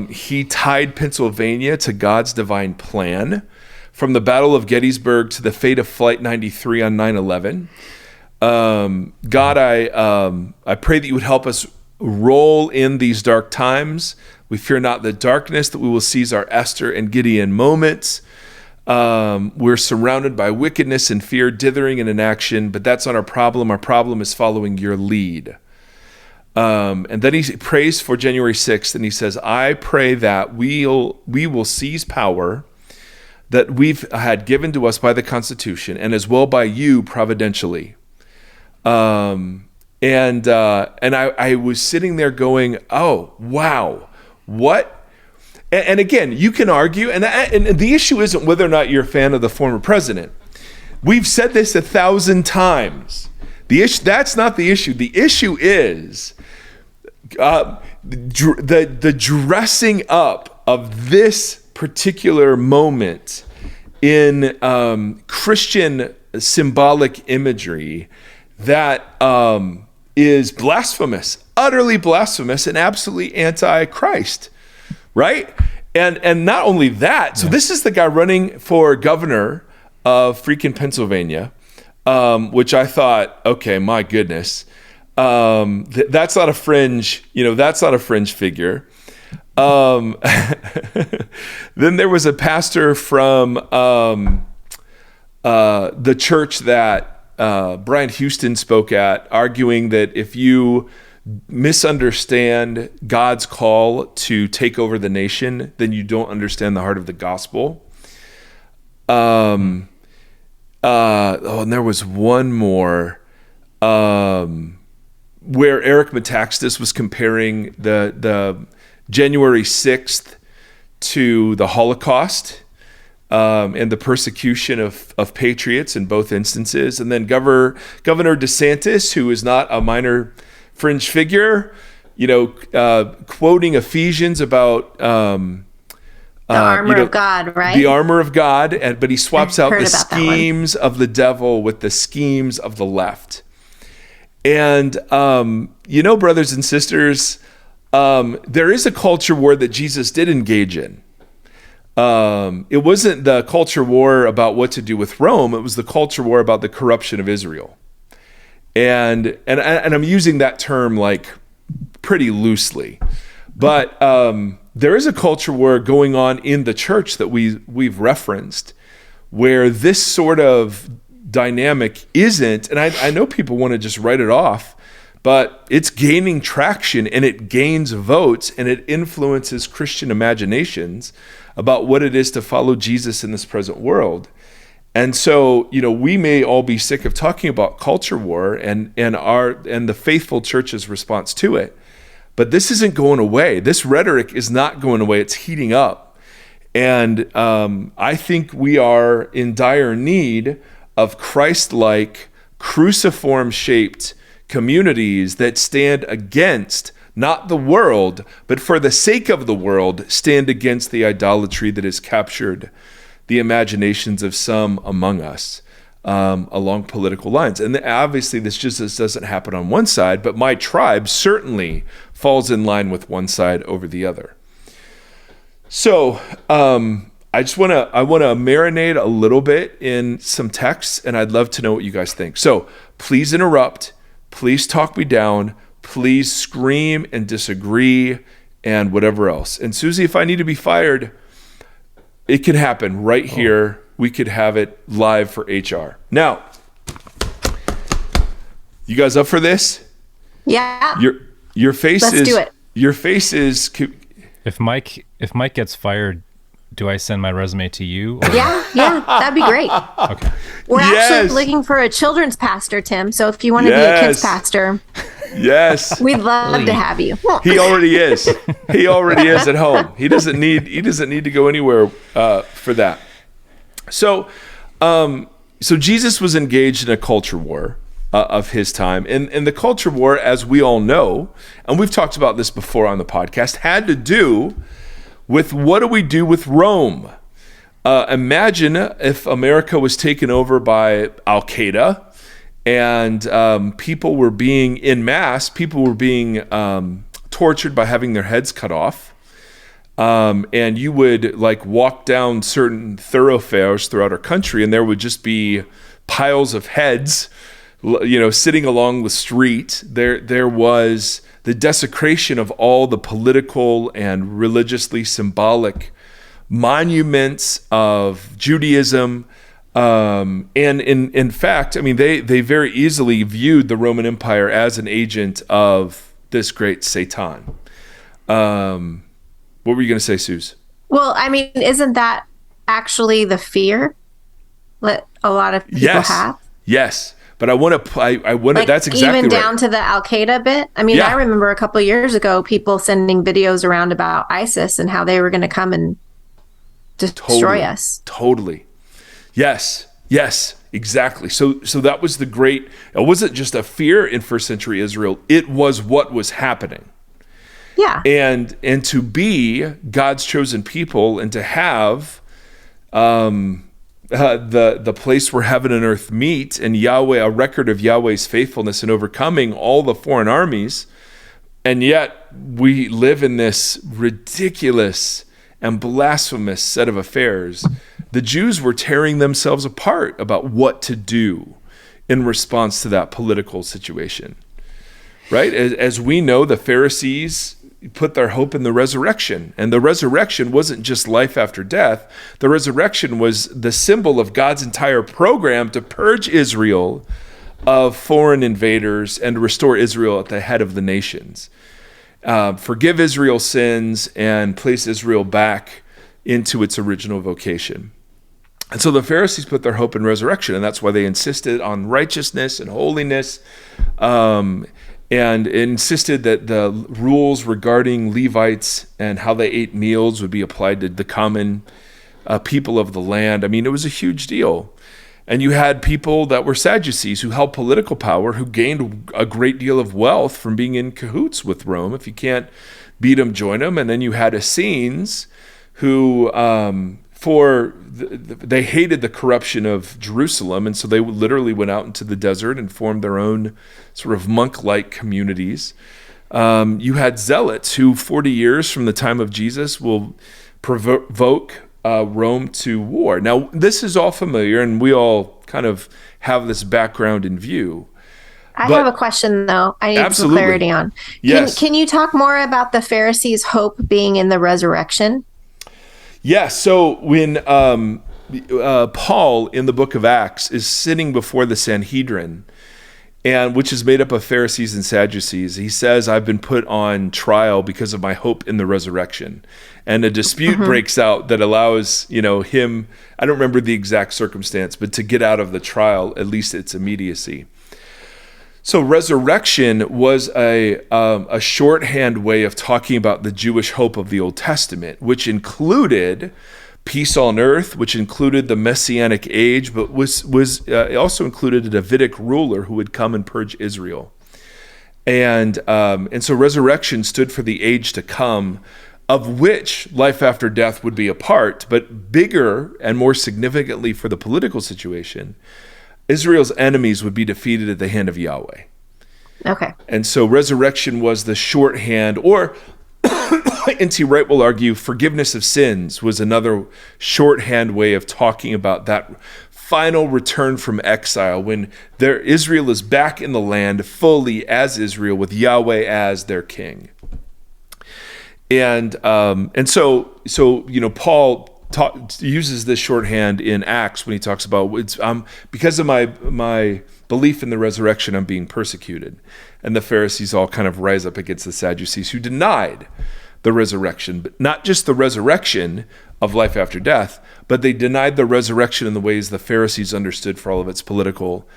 S1: He tied Pennsylvania to God's divine plan, from the Battle of Gettysburg to the fate of Flight 93 on 9/11. God, I pray that you would help us roll in these dark times. We fear not the darkness, that we will seize our Esther and Gideon moments. We're surrounded by wickedness and fear, dithering and inaction, but that's not our problem. Our problem is following your lead. And then he prays for January 6th, and he says, I pray that we will seize power that we've had given to us by the Constitution, and as well by you providentially. And I was sitting there going, oh, wow, what? And again, you can argue, and the issue isn't whether or not you're a fan of the former president. We've said this 1,000 times. That's not the issue. The issue is the dressing up of this particular moment in Christian symbolic imagery that is blasphemous, utterly blasphemous, and absolutely anti-Christ, right? And not only that, so this is the guy running for governor of freaking Pennsylvania, which I thought, okay, my goodness, that's not a fringe, that's not a fringe figure. Then there was a pastor from the church that Brian Houston spoke at, arguing that if you misunderstand God's call to take over the nation, then you don't understand the heart of the gospel. And there was one more where Eric Metaxas was comparing the January 6th to the Holocaust and the persecution of patriots in both instances. And then Governor DeSantis, who is not a minor fringe figure, quoting Ephesians about
S2: the armor of God, right?
S1: The armor of God, but he swaps out the schemes of the devil with the schemes of the left. And, brothers and sisters, there is a culture war that Jesus did engage in. It wasn't the culture war about what to do with Rome. It was the culture war about the corruption of Israel. And I'm using that term like pretty loosely, but there is a culture war going on in the church that we've referenced, where this sort of dynamic isn't, and I know people want to just write it off, but it's gaining traction, and it gains votes, and it influences Christian imaginations about what it is to follow Jesus in this present world. And so, we may all be sick of talking about culture war and the faithful church's response to it, but this isn't going away. This rhetoric is not going away. It's heating up. And I think we are in dire need of Christ-like, cruciform-shaped communities that stand against not the world, but for the sake of the world, stand against the idolatry that has captured the imaginations of some among us along political lines. And obviously this doesn't happen on one side, but my tribe certainly falls in line with one side over the other. So I want to marinate a little bit in some texts, and I'd love to know what you guys think. So please interrupt, please talk me down, please scream and disagree and whatever else. And Susie, if I need to be fired, it can happen right here. We could have it live for HR. Now, you guys up for this?
S2: Yeah.
S1: Your face
S2: Let's do it.
S1: Your face is.
S3: If Mike gets fired, do I send my resume to you? Or?
S2: Yeah, that'd be great.
S3: Okay.
S2: We're actually looking for a children's pastor, Tim. So if you want to be a kids pastor,
S1: yes,
S2: we'd love to have you.
S1: He already is. He already is at home. He doesn't need to go anywhere for that. So Jesus was engaged in a culture war of his time, and the culture war, as we all know, and we've talked about this before on the podcast, had to do with what do we do with Rome. Imagine if America was taken over by Al-Qaeda, and people were being tortured by having their heads cut off. And you would walk down certain thoroughfares throughout our country, and there would just be piles of heads, sitting along the street. There was the desecration of all the political and religiously symbolic monuments of Judaism. And in fact, they very easily viewed the Roman Empire as an agent of this great Satan. What were you going to say, Suze?
S2: Well, I mean, isn't that actually the fear that a lot of people have?
S1: Yes. But I want to, that's exactly
S2: even
S1: right.
S2: down to the Al-Qaeda bit. I mean, I remember a couple of years ago, people sending videos around about ISIS and how they were going to come and destroy us.
S1: Totally. Yes, exactly. So that was it wasn't just a fear in first century Israel. It was what was happening.
S2: Yeah.
S1: And to be God's chosen people and to have the place where heaven and earth meet, and Yahweh, a record of Yahweh's faithfulness in overcoming all the foreign armies. And yet we live in this ridiculous and blasphemous set of affairs. The Jews were tearing themselves apart about what to do in response to that political situation, right? As we know, the Pharisees put their hope in the resurrection. And the resurrection wasn't just life after death. The resurrection was the symbol of God's entire program to purge Israel of foreign invaders and to restore Israel at the head of the nations. Forgive Israel's sins and place Israel back into its original vocation. And so the Pharisees put their hope in resurrection, and that's why they insisted on righteousness and holiness, and insisted that the rules regarding Levites and how they ate meals would be applied to the common people of the land. I mean, it was a huge deal. And you had people that were Sadducees who held political power, who gained a great deal of wealth from being in cahoots with Rome. If you can't beat them, join them. And then you had Essenes who, they hated the corruption of Jerusalem, and so they literally went out into the desert and formed their own sort of monk-like communities. You had zealots who 40 years from the time of Jesus will provoke Rome to war. Now, this is all familiar, and we all kind of have this background in view.
S2: I have a question, though. I need some clarity on.
S1: Yes.
S2: Can you talk more about the Pharisees' hope being in the resurrection?
S1: Yeah, so when Paul in the book of Acts is sitting before the Sanhedrin, and which is made up of Pharisees and Sadducees, he says, I've been put on trial because of my hope in the resurrection. And a dispute breaks out that allows, him, I don't remember the exact circumstance, but to get out of the trial, at least its immediacy. So resurrection was a shorthand way of talking about the Jewish hope of the Old Testament, which included peace on earth, which included the Messianic age, but was also included a Davidic ruler who would come and purge Israel. And so resurrection stood for the age to come, of which life after death would be a part, but bigger and more significantly for the political situation, Israel's enemies would be defeated at the hand of Yahweh.
S2: Okay.
S1: And so resurrection was the shorthand, or N.T. Wright will argue forgiveness of sins was another shorthand way of talking about that final return from exile when Israel is back in the land fully as Israel with Yahweh as their king. And so Paul uses this shorthand in Acts when he talks about because of my belief in the resurrection, I'm being persecuted. And the Pharisees all kind of rise up against the Sadducees who denied the resurrection, but not just the resurrection of life after death, but they denied the resurrection in the ways the Pharisees understood for all of its political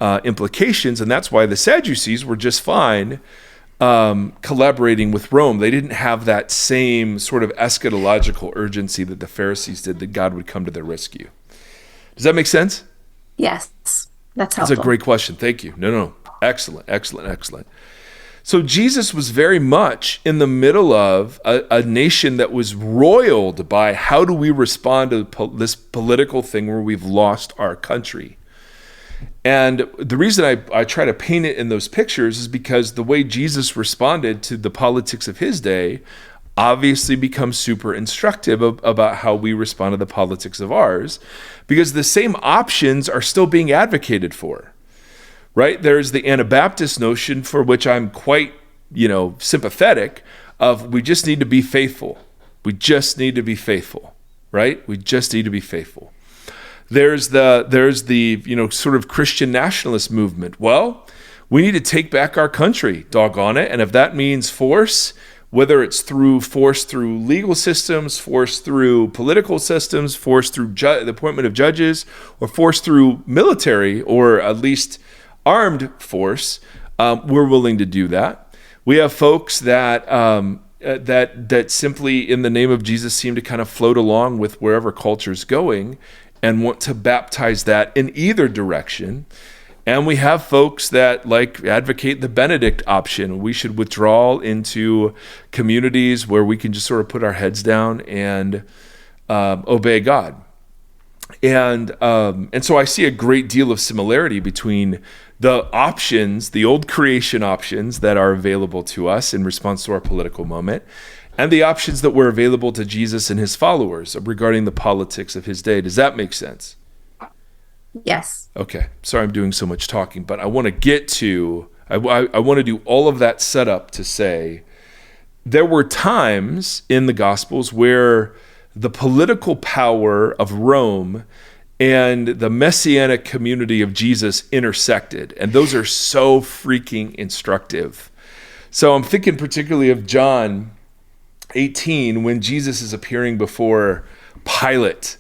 S1: implications. And that's why the Sadducees were just fine collaborating with Rome. They didn't have that same sort of eschatological urgency that the Pharisees did, that God would come to their rescue. Does that make sense?
S2: Yes, that's helpful.
S1: That's a great question. Thank you. No. Excellent. So Jesus was very much in the middle of a nation that was roiled by how do we respond to this political thing where we've lost our country. And the reason I try to paint it in those pictures is because the way Jesus responded to the politics of his day obviously becomes super instructive about how we respond to the politics of ours, because the same options are still being advocated for, right? There's the Anabaptist notion, for which I'm quite, sympathetic, of we just need to be faithful. We just need to be faithful, right? We just need to be faithful. There's the sort of Christian nationalist movement. Well, We need to take back our country, doggone it. And if that means force, whether it's through legal systems, force through political systems, force through the appointment of judges, or force through military, or at least armed force, we're willing to do that. We have folks that that simply, in the name of Jesus, seem to kind of float along with wherever culture's going and want to baptize that in either direction. And we have folks that advocate the Benedict option. We should withdraw into communities where we can just sort of put our heads down and obey God. And so I see a great deal of similarity between the options, the old creation options that are available to us in response to our political moment, and the options that were available to Jesus and his followers regarding the politics of his day. Does that make sense?
S2: Yes.
S1: Okay. Sorry I'm doing so much talking, but I want to get to, I want to do all of that setup to say there were times in the Gospels where the political power of Rome and the messianic community of Jesus intersected. And those are so freaking instructive. So I'm thinking particularly of John 18 when Jesus is appearing before Pilate,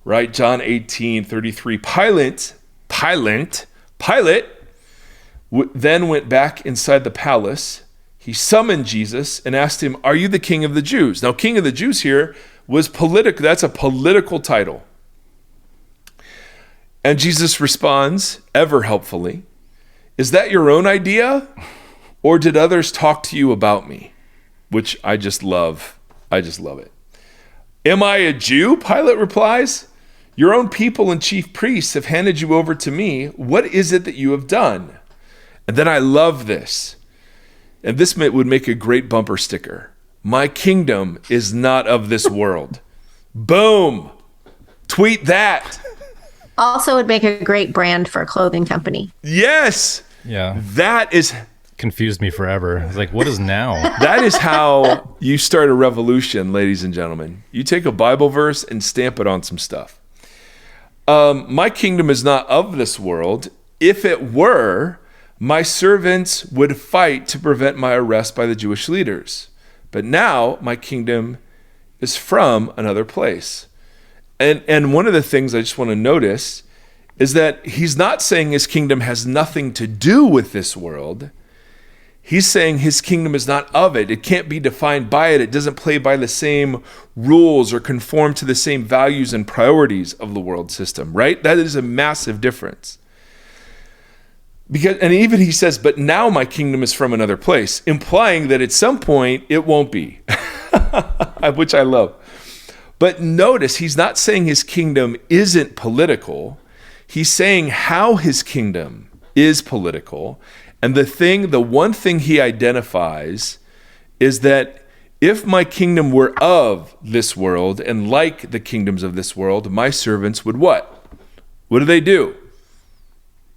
S1: right? John 18:33. Pilate then went back inside the palace. He summoned Jesus and asked him, "Are you the king of the Jews?" Now, king of the Jews here was political. That's a political title. And Jesus responds, ever helpfully, "Is that your own idea? Or did others talk to you about me?" Which I just love. I just love it. "Am I a Jew?" Pilate replies. "Your own people and chief priests have handed you over to me. What is it that you have done?" And then I love this. And this would make a great bumper sticker. "My kingdom is not of this world." Boom. Tweet that.
S2: Also would make a great brand for a clothing company.
S1: Yes.
S3: Yeah.
S1: That is
S3: confused me forever. It's like, what is now?
S1: That is how you start a revolution, ladies and gentlemen. You take a Bible verse and stamp it on some stuff. My kingdom is not of this world. If it were, my servants would fight to prevent my arrest by the Jewish leaders. But now my kingdom is from another place. And one of the things I just want to notice is that he's not saying his kingdom has nothing to do with this world. He's saying his kingdom is not of it. It can't be defined by it. It doesn't play by the same rules or conform to the same values and priorities of the world system, right? That is a massive difference. And even he says, "But now my kingdom is from another place," implying that at some point it won't be, which I love. But notice, he's not saying his kingdom isn't political. He's saying how his kingdom is political. And the one thing he identifies is that if my kingdom were of this world and like the kingdoms of this world, my servants would what? What do?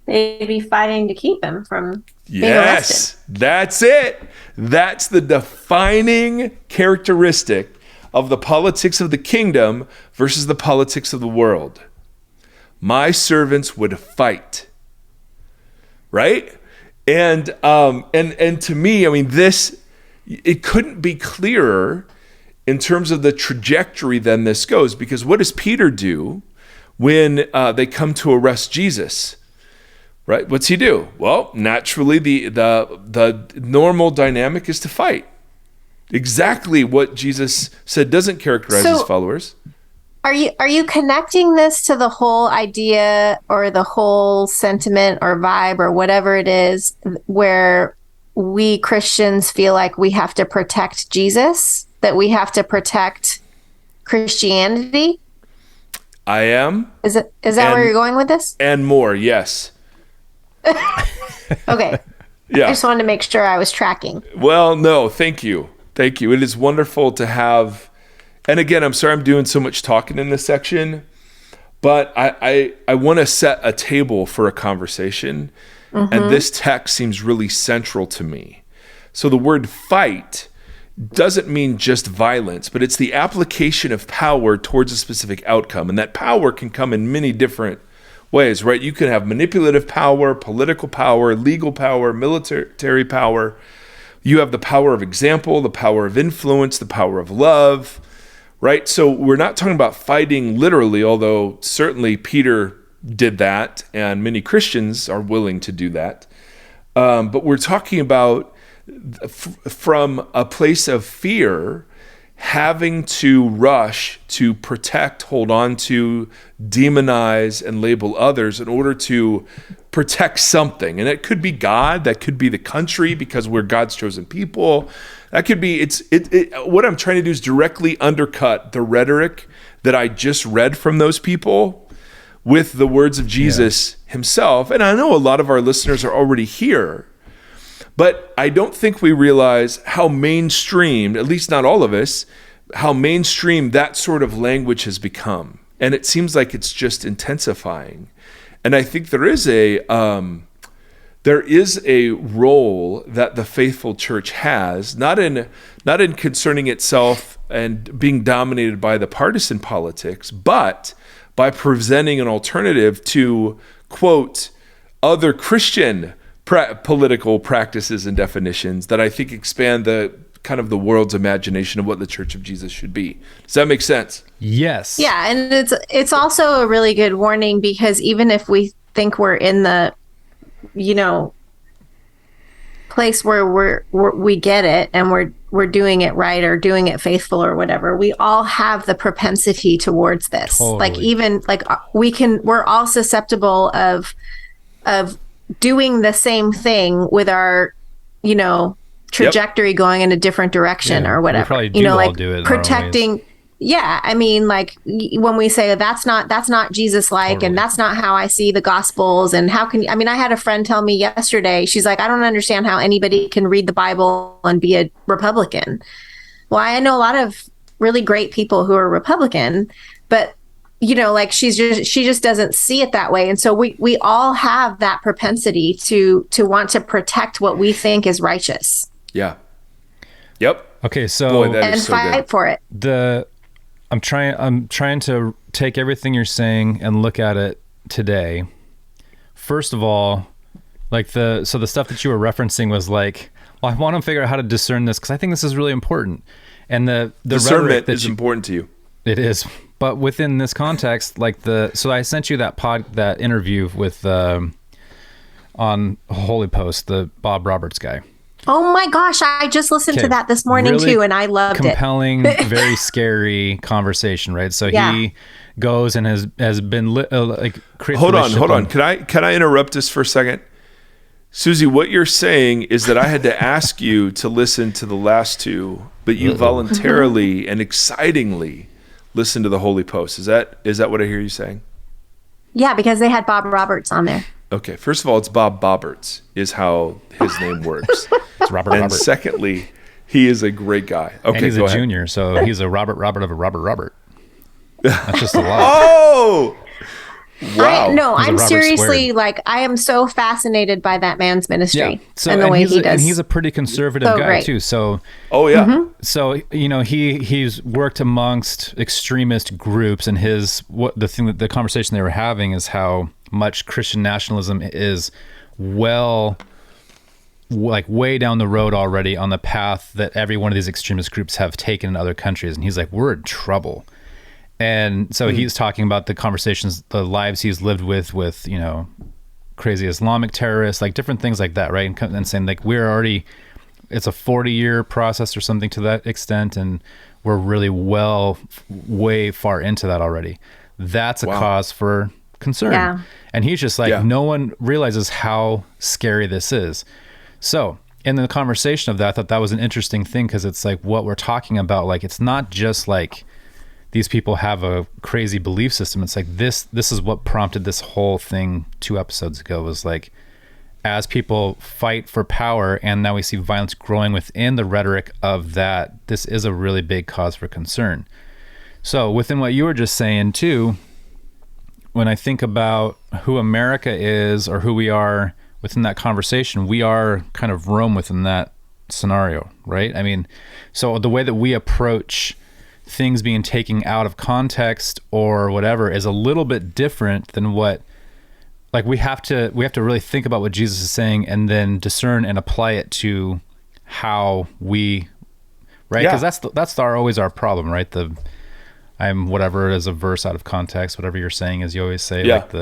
S2: They'd be fighting to keep him from being arrested.
S1: Yes, that's it. That's the defining characteristic of the politics of the kingdom versus the politics of the world. My servants would fight, right? And to me, I mean, it couldn't be clearer in terms of the trajectory than this goes. Because what does Peter do when they come to arrest Jesus? Right? What's he do? Well, naturally, the normal dynamic is to fight. Exactly what Jesus said doesn't characterize his followers.
S2: Are you connecting this to the whole idea or the whole sentiment or vibe or whatever it is where we Christians feel like we have to protect Jesus, that we have to protect Christianity?
S1: I am.
S2: Is that where you're going with this?
S1: And more, yes.
S2: Okay.
S1: Yeah.
S2: I just wanted to make sure I was tracking.
S1: Well, no, thank you. Thank you. It is wonderful to have, and again, I'm sorry I'm doing so much talking in this section, but I want to set a table for a conversation, and this text seems really central to me. So the word fight doesn't mean just violence, but it's the application of power towards a specific outcome, and that power can come in many different ways, right? You can have manipulative power, political power, legal power, military power. You have the power of example, the power of influence, the power of love, right? So we're not talking about fighting literally, although certainly Peter did that, and many Christians are willing to do that. But we're talking about from a place of fear, having to rush to protect, hold on to, demonize, and label others in order to protect something. And it could be God, that could be the country because we're God's chosen people. That could be, what I'm trying to do is directly undercut the rhetoric that I just read from those people with the words of Jesus himself. And I know a lot of our listeners are already here, but I don't think we realize how mainstream, at least not all of us, how mainstream that sort of language has become. And it seems like it's just intensifying. And I think there is a role that the faithful church has, not in concerning itself and being dominated by the partisan politics, but by presenting an alternative to, quote, other Christian political practices and definitions that I think expand the kind of the world's imagination of what the Church of Jesus should be. Does that make sense?
S3: Yes.
S2: Yeah, and it's also a really good warning, because even if we think we're in the, place where we get it and we're doing it right or doing it faithful or whatever, we all have the propensity towards this.
S3: Totally.
S2: We're all susceptible of doing the same thing with our, trajectory going in a different direction or whatever.
S3: We probably do it
S2: protecting. Yeah, I mean, like when we say that's not Jesus-like,
S3: Totally.
S2: and that's not how I see the Gospels, and how can you? I mean, I had a friend tell me yesterday. She's like, I don't understand how anybody can read the Bible and be a Republican. Well, I know a lot of really great people who are Republican, but she just doesn't see it that way, and so we all have that propensity to want to protect what we think is righteous.
S1: Yeah. Yep.
S3: Okay, so
S2: and fight for it.
S3: I'm trying to take everything you're saying and look at it today. First of all, the stuff that you were referencing was like, well, I want to figure out how to discern this because I think this is really important. And the
S1: discernment is important to you.
S3: It is, but within this context, so I sent you that interview with on Holy Post, the Bob Roberts guy.
S2: Oh my gosh, I just listened to that this morning really too, and I loved
S3: compelling, it. Compelling, very scary conversation, right? So he goes and has been
S1: Hold on. Can I interrupt this for a second? Susie, what you're saying is that I had to ask you to listen to the last two, but you voluntarily and excitingly listened to the Holy Post. Is that what I hear you saying?
S2: Yeah, because they had Bob Roberts on there.
S1: Okay, first of all, it's Bob Bobberts is how his name works.
S3: It's Robert.
S1: And secondly, he is a great guy. Okay,
S3: and he's a
S1: ahead.
S3: junior, so he's a Robert of a Robert. That's just a lot.
S1: Oh! Wow.
S2: I'm seriously I am so fascinated by that man's ministry and the way he does.
S3: And he's a pretty conservative guy
S2: great.
S3: too. So So he's worked amongst extremist groups, and the conversation they were having is how much Christian nationalism is way down the road already on the path that every one of these extremist groups have taken in other countries. And he's like, we're in trouble. And so he's talking about the conversations, the lives he's lived with crazy Islamic terrorists, different things like that, right? And saying it's a 40-year process or something to that extent, and we're really way far into that already. That's a cause for concern. Yeah. And he's just no one realizes how scary this is. So in the conversation of that, I thought that was an interesting thing, because it's what we're talking about. It's not just these people have a crazy belief system. It's this is what prompted this whole thing 2 episodes ago, was as people fight for power, and now we see violence growing within the rhetoric of that, this is a really big cause for concern. So within what you were just saying too, when I think about who America is or who we are within that conversation, we are kind of Rome within that scenario, right? I mean, so the way that we approach things being taken out of context or whatever is a little bit different than what like we have to really think about what Jesus is saying and then discern and apply it to how we, right? Because that's always our problem, right? I'm whatever is a verse out of context, whatever you're saying, as you always say, like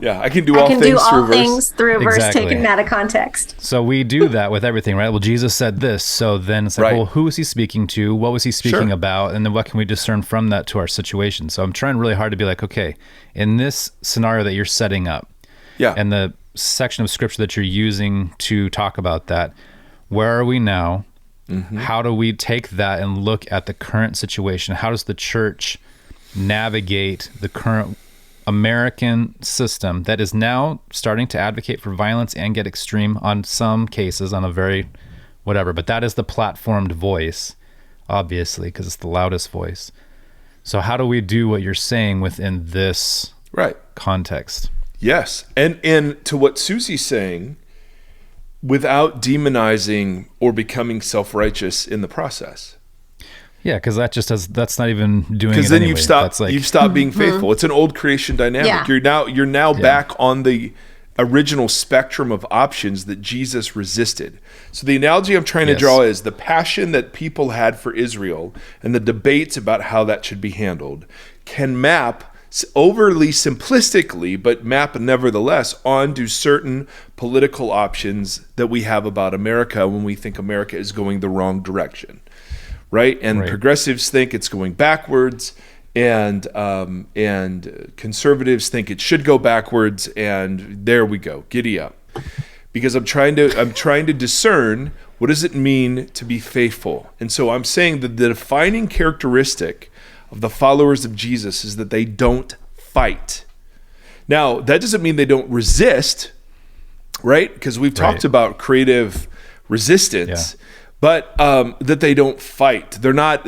S1: I can do all things
S2: through a verse
S3: exactly.
S2: taken out of context.
S3: So we do that with everything, right? Well, Jesus said this, so then it's like, well, who was he speaking to? What was he speaking about? And then what can we discern from that to our situation? So I'm trying really hard to be like, okay, in this scenario that you're setting up, and the section of scripture that you're using to talk about that, where are we now? Mm-hmm. How do we take that and look at the current situation? How does the church navigate the current American system that is now starting to advocate for violence and get extreme on some cases, on a very whatever, but that is the platformed voice, obviously, because it's the loudest voice. So how do we do what you're saying within this context?
S1: Yes. And to what Susie's saying, without demonizing or becoming self-righteous in the process.
S3: Yeah, because that's not even doing it.
S1: Because then
S3: anyway.
S1: you've stopped being faithful. It's an old creation dynamic. Yeah. You're now back on the original spectrum of options that Jesus resisted. So the analogy I'm trying to draw is the passion that people had for Israel and the debates about how that should be handled can map overly simplistically, but map nevertheless onto certain political options that we have about America when we think America is going the wrong direction. Right? And progressives think it's going backwards, and conservatives think it should go backwards, and there we go. Giddy up. Because I'm trying to discern, what does it mean to be faithful? And so I'm saying that the defining characteristic of the followers of Jesus is that they don't fight. Now, that doesn't mean they don't resist, right? Because we've talked about creative resistance. Yeah. But that they don't fight. They're not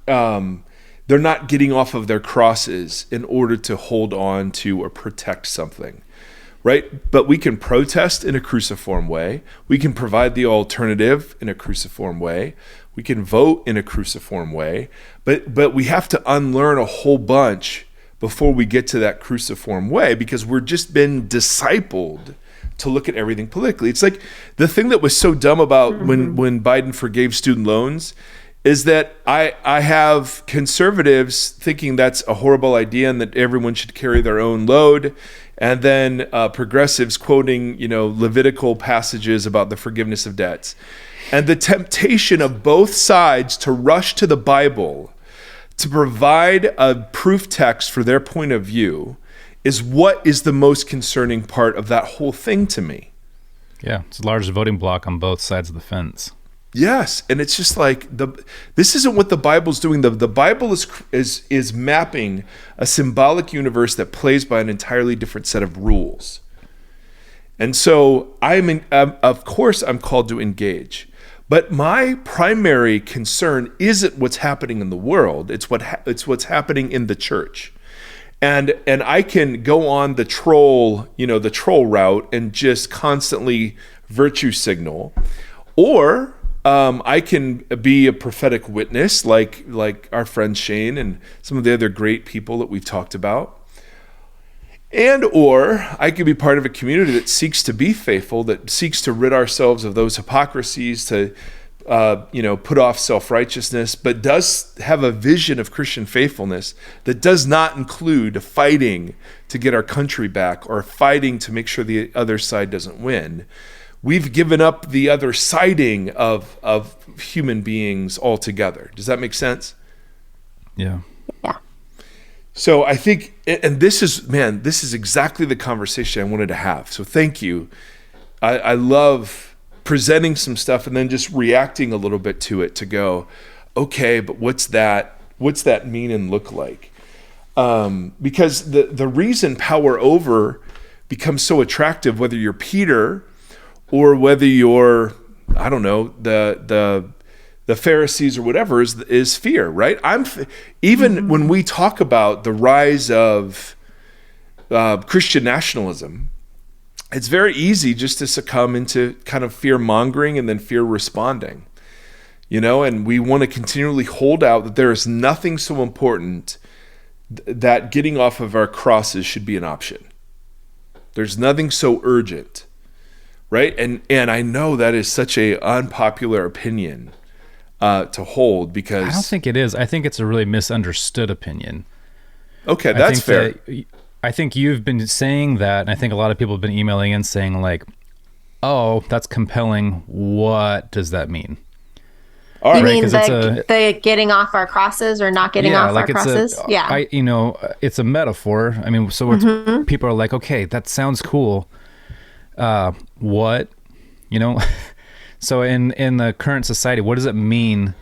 S1: getting off of their crosses in order to hold on to or protect something, right? But we can protest in a cruciform way. We can provide the alternative in a cruciform way. We can vote in a cruciform way. But we have to unlearn a whole bunch before we get to that cruciform way, because we're just been discipled to look at everything politically. It's like the thing that was so dumb about when Biden forgave student loans is that I have conservatives thinking that's a horrible idea and that everyone should carry their own load, and then progressives quoting, Levitical passages about the forgiveness of debts. And the temptation of both sides to rush to the Bible to provide a proof text for their point of view is what is the most concerning part of that whole thing to me.
S3: Yeah, it's a large voting block on both sides of the fence.
S1: Yes, and it's just like this isn't what the Bible's doing. The Bible is mapping a symbolic universe that plays by an entirely different set of rules. And so of course I'm called to engage. But my primary concern isn't what's happening in the world. It's what's happening in the church. And I can go on the troll route and just constantly virtue signal, or I can be a prophetic witness like our friend Shane and some of the other great people that we've talked about. And or I could be part of a community that seeks to be faithful, that seeks to rid ourselves of those hypocrisies, to put off self-righteousness, but does have a vision of Christian faithfulness that does not include fighting to get our country back or fighting to make sure the other side doesn't win. We've given up the other siding of human beings altogether. Does that make sense?
S3: Yeah.
S2: Yeah.
S1: So I think, and this is exactly the conversation I wanted to have. So thank you. I love presenting some stuff and then just reacting a little bit to it to go, okay, but what's that mean and look like? Because the reason power over becomes so attractive, whether you're Peter or whether you're, I don't know, the Pharisees or whatever, is fear, right? Even when we talk about the rise of Christian nationalism, it's very easy just to succumb into kind of fear mongering and then fear responding, and we want to continually hold out that there is nothing so important that getting off of our crosses should be an option. There's nothing so urgent, right? And I know that is such a unpopular opinion to hold, because
S3: I don't think it is. I think it's a really misunderstood opinion.
S1: Okay, that's fair.
S3: I think you've been saying that, and I think a lot of people have been emailing in saying like, "Oh, that's compelling. What does that mean?"
S2: You mean the getting off our crosses or not getting off our crosses?
S3: It's a metaphor. I mean, so it's, people are like, okay, that sounds cool. What? So in the current society, what does it mean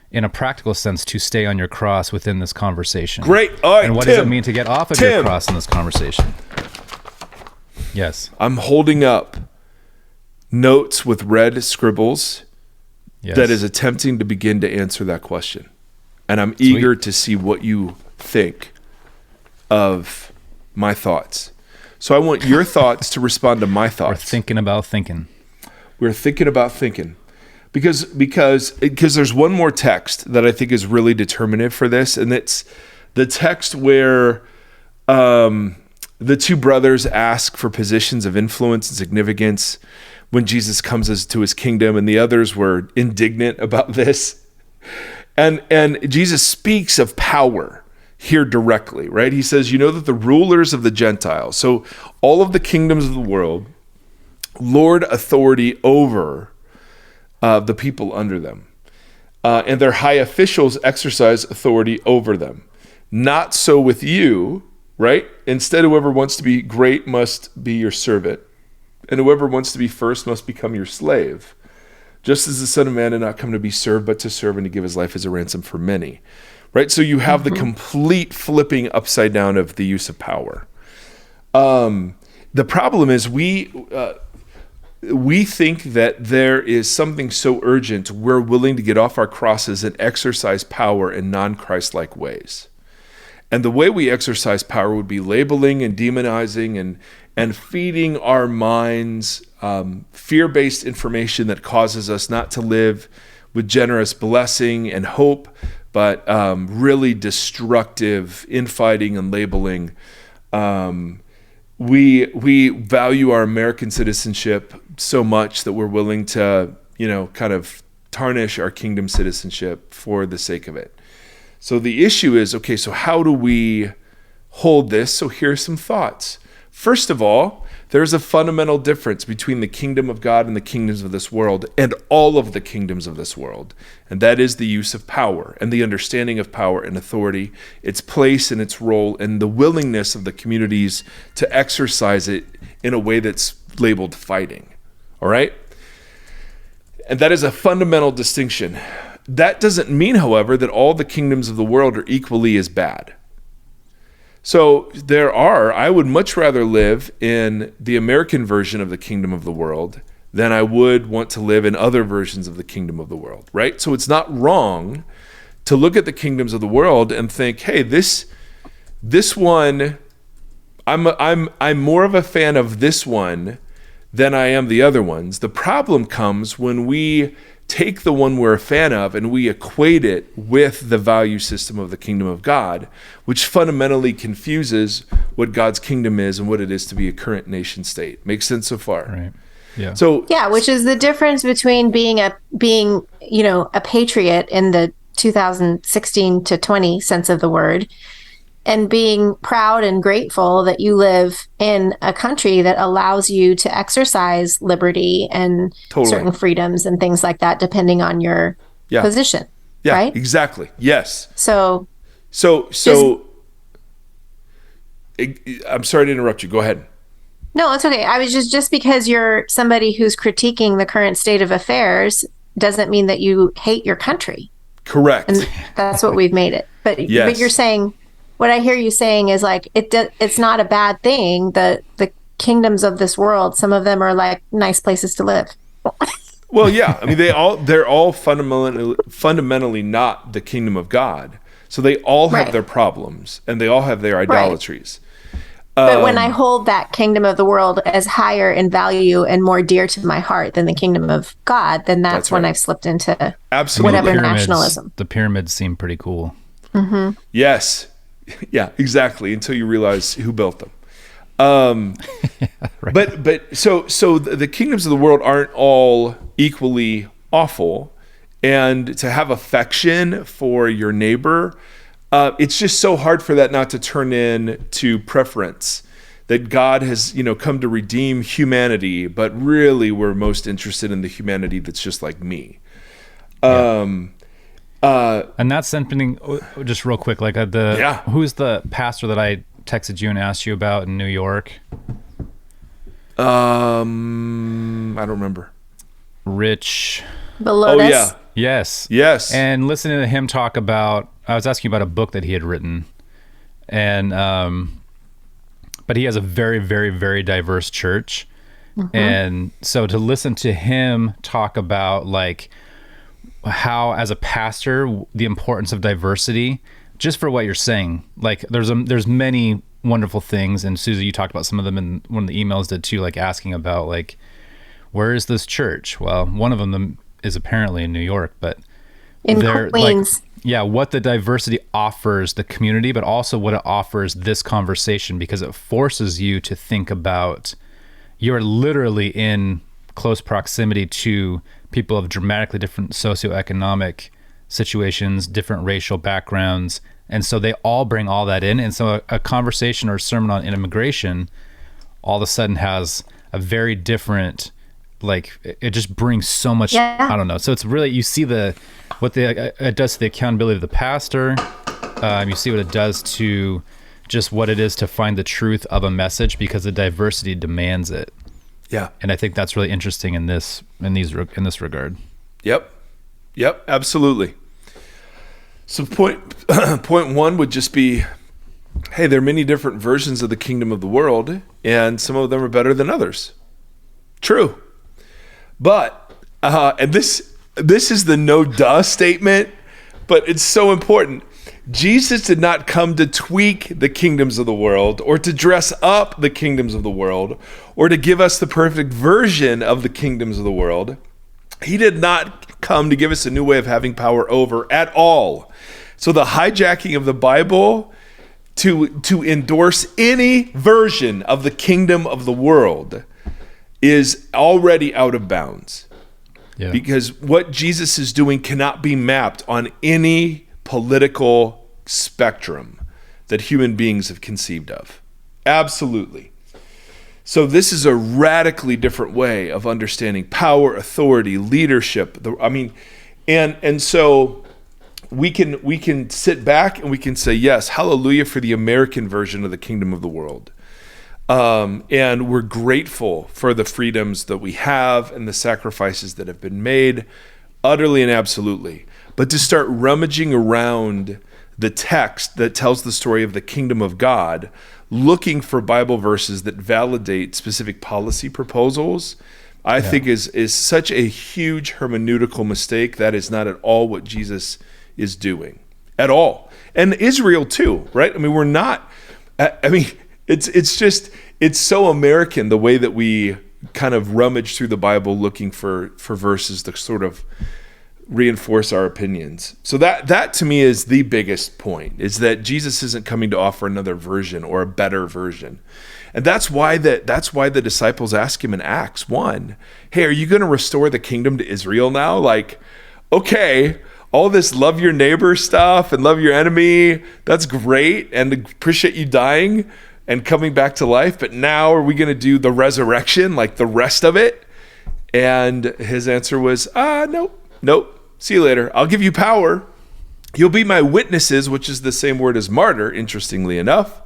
S3: in a practical sense to stay on your cross within this conversation?
S1: Great. All right,
S3: and what does it mean to get off of your cross in this conversation? Yes.
S1: I'm holding up notes with red scribbles. Yes. That is attempting to begin to answer that question. And I'm eager to see what you think of my thoughts. So I want your thoughts to respond to my thoughts.
S3: We're thinking about thinking.
S1: We're thinking about thinking. Because there's one more text that I think is really determinative for this, and it's the text where the two brothers ask for positions of influence and significance when Jesus comes to his kingdom, and the others were indignant about this. And Jesus speaks of power here directly, right? He says, that the rulers of the Gentiles, so all of the kingdoms of the world, lord authority over the people under them. And their high officials exercise authority over them. Not so with you, right? Instead, whoever wants to be great must be your servant. And whoever wants to be first must become your slave, just as the Son of Man did not come to be served, but to serve and to give his life as a ransom for many. Right? So you have the complete flipping upside down of the use of power. The problem is we think that there is something so urgent we're willing to get off our crosses and exercise power in non-Christ-like ways. And the way we exercise power would be labeling and demonizing and feeding our minds fear-based information that causes us not to live with generous blessing and hope, but really destructive infighting and labeling. We value our American citizenship so much that we're willing to, kind of tarnish our kingdom citizenship for the sake of it. So the issue is, okay, so how do we hold this? So here's some thoughts. First of all, there's a fundamental difference between the kingdom of God and the kingdoms of this world and all of the kingdoms of this world. And that is the use of power and the understanding of power and authority, its place and its role, and the willingness of the communities to exercise it in a way that's labeled fighting. All right? And that is a fundamental distinction. That doesn't mean, however, that all the kingdoms of the world are equally as bad. So I would much rather live in the American version of the kingdom of the world than I would want to live in other versions of the kingdom of the world, right? So it's not wrong to look at the kingdoms of the world and think, hey, this one, I'm more of a fan of this one than I am the other ones. The problem comes when we take the one we're a fan of and we equate it with the value system of the kingdom of God, which fundamentally confuses what God's kingdom is and what it is to be a current nation state. Makes sense so far?
S3: Right. Yeah.
S1: So
S2: which is the difference between being a patriot in the 2016 to 20 sense of the word, and being proud and grateful that you live in a country that allows you to exercise liberty and certain freedoms and things like that, depending on your position.
S1: Yeah,
S2: right?
S1: Exactly. Yes.
S2: So
S1: I'm sorry to interrupt you. Go ahead.
S2: No, it's okay. I was just because you're somebody who's critiquing the current state of affairs doesn't mean that you hate your country.
S1: Correct.
S2: And that's what we've made it. But you're saying, what I hear you saying is like it's not a bad thing. The kingdoms of this world, some of them are like nice places to live.
S1: Well, yeah. I mean, they're all fundamentally not the kingdom of God. So they all have their problems and they all have their idolatries. Right.
S2: But when I hold that kingdom of the world as higher in value and more dear to my heart than the kingdom of God, then that's when I've slipped into whatever nationalism.
S3: The pyramids seem pretty cool.
S2: Mm-hmm.
S1: Yes. Yeah, exactly. Until you realize who built them.
S3: Right.
S1: But so the kingdoms of the world aren't all equally awful, and to have affection for your neighbor, it's just so hard for that not to turn into preference. That God has, come to redeem humanity, but really we're most interested in the humanity that's just like me.
S3: And that's something, just real quick, like who's the pastor that I texted you and asked you about in New York?
S1: I don't remember.
S2: Rich.
S1: Oh, yeah.
S3: Yes. And listening to him talk about, I was asking about a book that he had written, and but he has a very, very, very diverse church. Mm-hmm. And so to listen to him talk about like how as a pastor, the importance of diversity, just for what you're saying, like there's many wonderful things. And Susie, you talked about some of them in one of the emails did too, like asking about like, where is this church? Well, one of them is apparently in New York, but
S2: in Queens.
S3: Like, what the diversity offers the community, but also what it offers this conversation, because it forces you to think about, you're literally in close proximity to people of dramatically different socioeconomic situations, different racial backgrounds. And so they all bring all that in. And so a conversation or a sermon on immigration all of a sudden has a very different, like, it just brings so much, I don't know. So it's really, you see what it does to the accountability of the pastor. You see what it does to just what it is to find the truth of a message, because the diversity demands it.
S1: Yeah.
S3: And I think that's really interesting in this regard.
S1: Yep, absolutely. So point one would just be, hey, there are many different versions of the kingdom of the world, and some of them are better than others. True. But, and this is the no duh statement, but it's so important. Jesus did not come to tweak the kingdoms of the world or to dress up the kingdoms of the world or to give us the perfect version of the kingdoms of the world. He did not come to give us a new way of having power over at all. So the hijacking of the Bible to endorse any version of the kingdom of the world is already out of bounds. Yeah. Because what Jesus is doing cannot be mapped on any political spectrum that human beings have conceived of. Absolutely. So this is a radically different way of understanding power, authority, leadership. And so we can sit back and we can say, yes, hallelujah for the American version of the kingdom of the world. And we're grateful for the freedoms that we have and the sacrifices that have been made, utterly and absolutely. But to start rummaging around the text that tells the story of the kingdom of God, looking for Bible verses that validate specific policy proposals, I think is such a huge hermeneutical mistake. That is not at all what Jesus is doing at all. And Israel too, right? I mean, we're not, it's so American the way that we kind of rummage through the Bible looking for verses to sort of reinforce our opinions. So that to me is the biggest point, is that Jesus isn't coming to offer another version or a better version. And that's why the disciples ask him in Acts 1, hey, are you going to restore the kingdom to Israel now? Like, okay, all this love your neighbor stuff and love your enemy, that's great, and appreciate you dying and coming back to life, but now are we going to do the resurrection, like the rest of it? And his answer was, nope, see you later. I'll give you power. You'll be my witnesses, which is the same word as martyr, interestingly enough,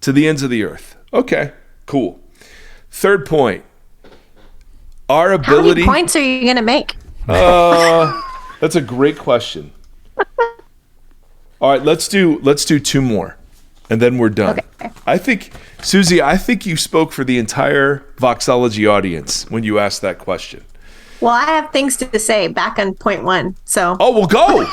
S1: to the ends of the earth. Okay, cool. Third point, our ability.
S2: How many points are you going to make?
S1: That's a great question. All right, let's do 2 more, and then we're done. Okay. I think, Susie, you spoke for the entire Voxology audience when you asked that question.
S2: Well, I have things to say back on point 1. So.
S1: Oh, well, go.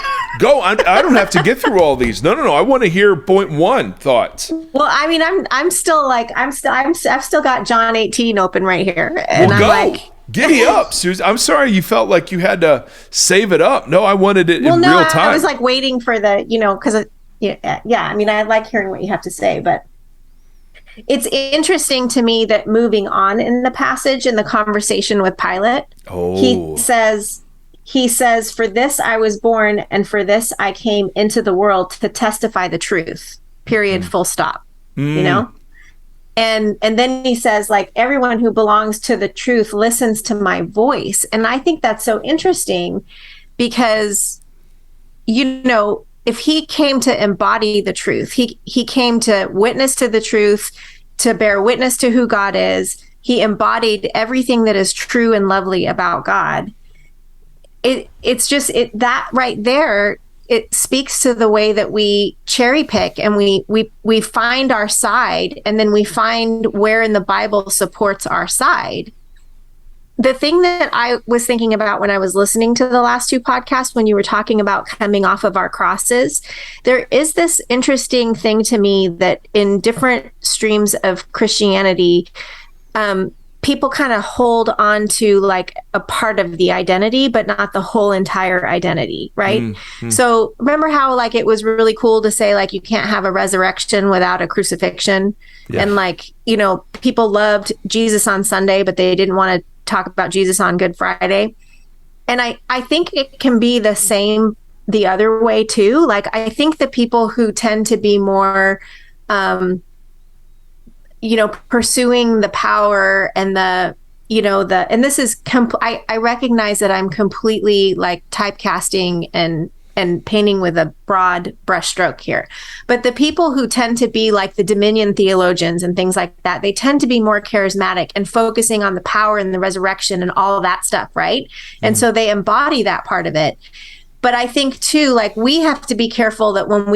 S1: I don't have to get through all these. No. I want to hear point 1 thoughts.
S2: Well, I mean, I've still got John 18 open right here, and
S1: well, I'm like, giddy up, Susie. I'm sorry you felt like you had to save it up. No, I wanted it in real time.
S2: I was like waiting for the, because I like hearing what you have to say, but It's interesting to me that moving on in the passage, in the conversation with Pilate, he says, for this I was born, and for this I came into the world, to testify the truth, period, full stop, you know? And then he says, like, everyone who belongs to the truth listens to my voice. And I think that's so interesting because, you know, if he came to embody the truth, he came to witness to the truth, to bear witness to who God is. He embodied everything that is true and lovely about God. It's just that right there, it speaks to the way that we cherry pick and we find our side, and then we find where in the Bible supports our side. The thing that I was thinking about when I was listening to the last two podcasts, when you were talking about coming off of our crosses, there is this interesting thing to me that in different streams of Christianity, people kind of hold on to like a part of the identity, but not the whole entire identity, right? So remember how like it was really cool to say like you can't have a resurrection without a crucifixion? Yeah. And like, you know, people loved Jesus on Sunday, but they didn't want to talk about Jesus on Good Friday. And I think it can be the same the other way too. Like I think the people who tend to be more you know, pursuing the power and the, you know, and this is, I recognize that I'm completely like typecasting and painting with a broad brushstroke here. But the people who tend to be like the Dominion theologians and things like that, they tend to be more charismatic and focusing on the power and the resurrection and all of that stuff, right? And so they embody that part of it. But I think too, like we have to be careful that when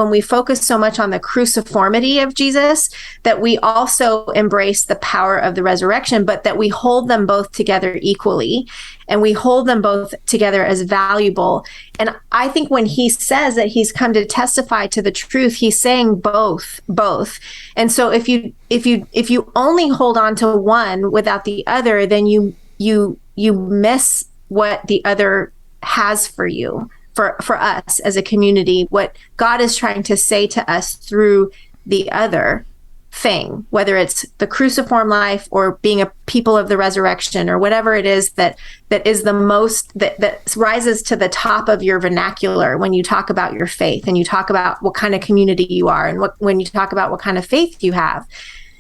S2: we focus so much on the cruciformity of Jesus, that we also embrace the power of the resurrection, but that we hold them both together equally, and we hold them both together as valuable. And I think when he says that he's come to testify to the truth, he's saying both. And so if you only hold on to one without the other, then you miss what the other has for you, for us as a community, what God is trying to say to us through the other thing, whether it's the cruciform life or being a people of the resurrection or whatever it is that is the most that rises to the top of your vernacular when you talk about your faith and you talk about what kind of community you are and when you talk about what kind of faith you have.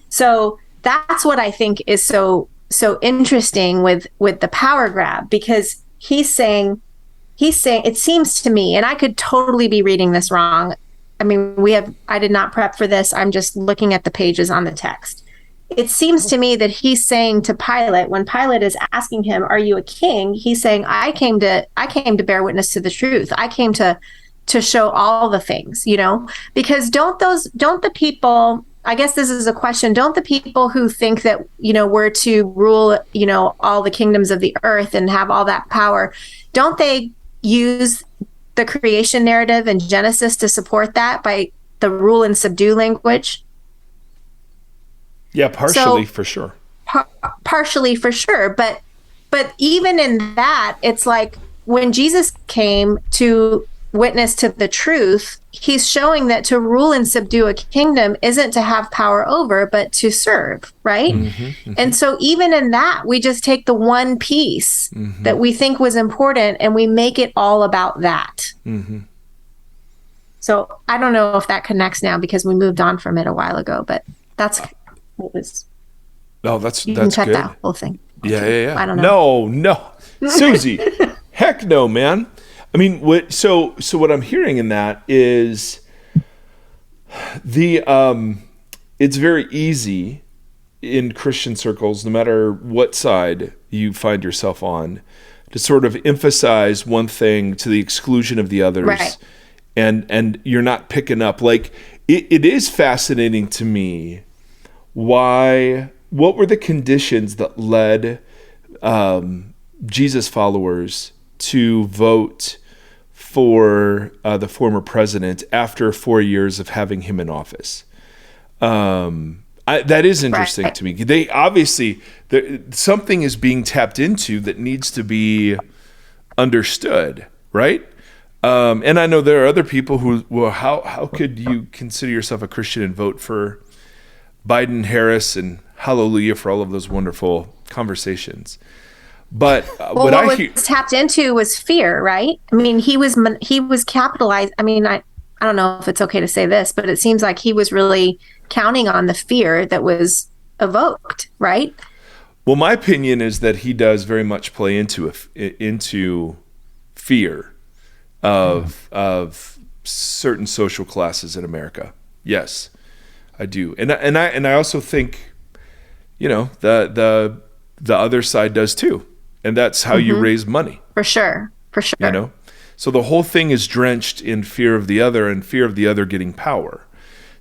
S2: So that's what I think is so interesting with the power grab, because he's saying, it seems to me, and I could totally be reading this wrong. I mean, I did not prep for this. I'm just looking at the pages on the text. It seems to me that he's saying to Pilate, when Pilate is asking him, "Are you a king?" He's saying, I came to bear witness to the truth. I came to show all the things, you know, because don't the people, I guess this is a question, don't the people who think that, you know, we're to rule, you know, all the kingdoms of the earth and have all that power, don't they use the creation narrative in Genesis to support that by the rule and subdue language?
S1: Yeah, partially for sure.
S2: Partially for sure. But even in that, it's like when Jesus came to witness to the truth, he's showing that to rule and subdue a kingdom isn't to have power over, but to serve, right? And so even in that, we just take the one piece that we think was important and we make it all about that. So I don't know if that connects now because we moved on from it a while ago, but that's what was.
S1: Oh, that's
S2: you can cut
S1: good.
S2: that whole thing.
S1: Yeah.
S2: I don't know.
S1: No, Susie, heck no, man. I mean, what I'm hearing in that is it's very easy in Christian circles, no matter what side you find yourself on, to sort of emphasize one thing to the exclusion of the others.
S2: Right.
S1: And you're not picking up, like, it is fascinating to me what were the conditions that led Jesus followers to vote for the former president after 4 years of having him in office. That is interesting to me. They obviously, something is being tapped into that needs to be understood, right? And I know there are other people who, well, how could you consider yourself a Christian and vote for Biden, Harris, and hallelujah for all of those wonderful conversations. But
S2: what was tapped into was fear, right? I mean, he was capitalized. I mean, I don't know if it's okay to say this, but it seems like he was really counting on the fear that was evoked, right?
S1: Well, my opinion is that he does very much play into fear of certain social classes in America. Yes, I do, and I also think, the other side does too, and that's how you raise money. For sure. So the whole thing is drenched in fear of the other and fear of the other getting power.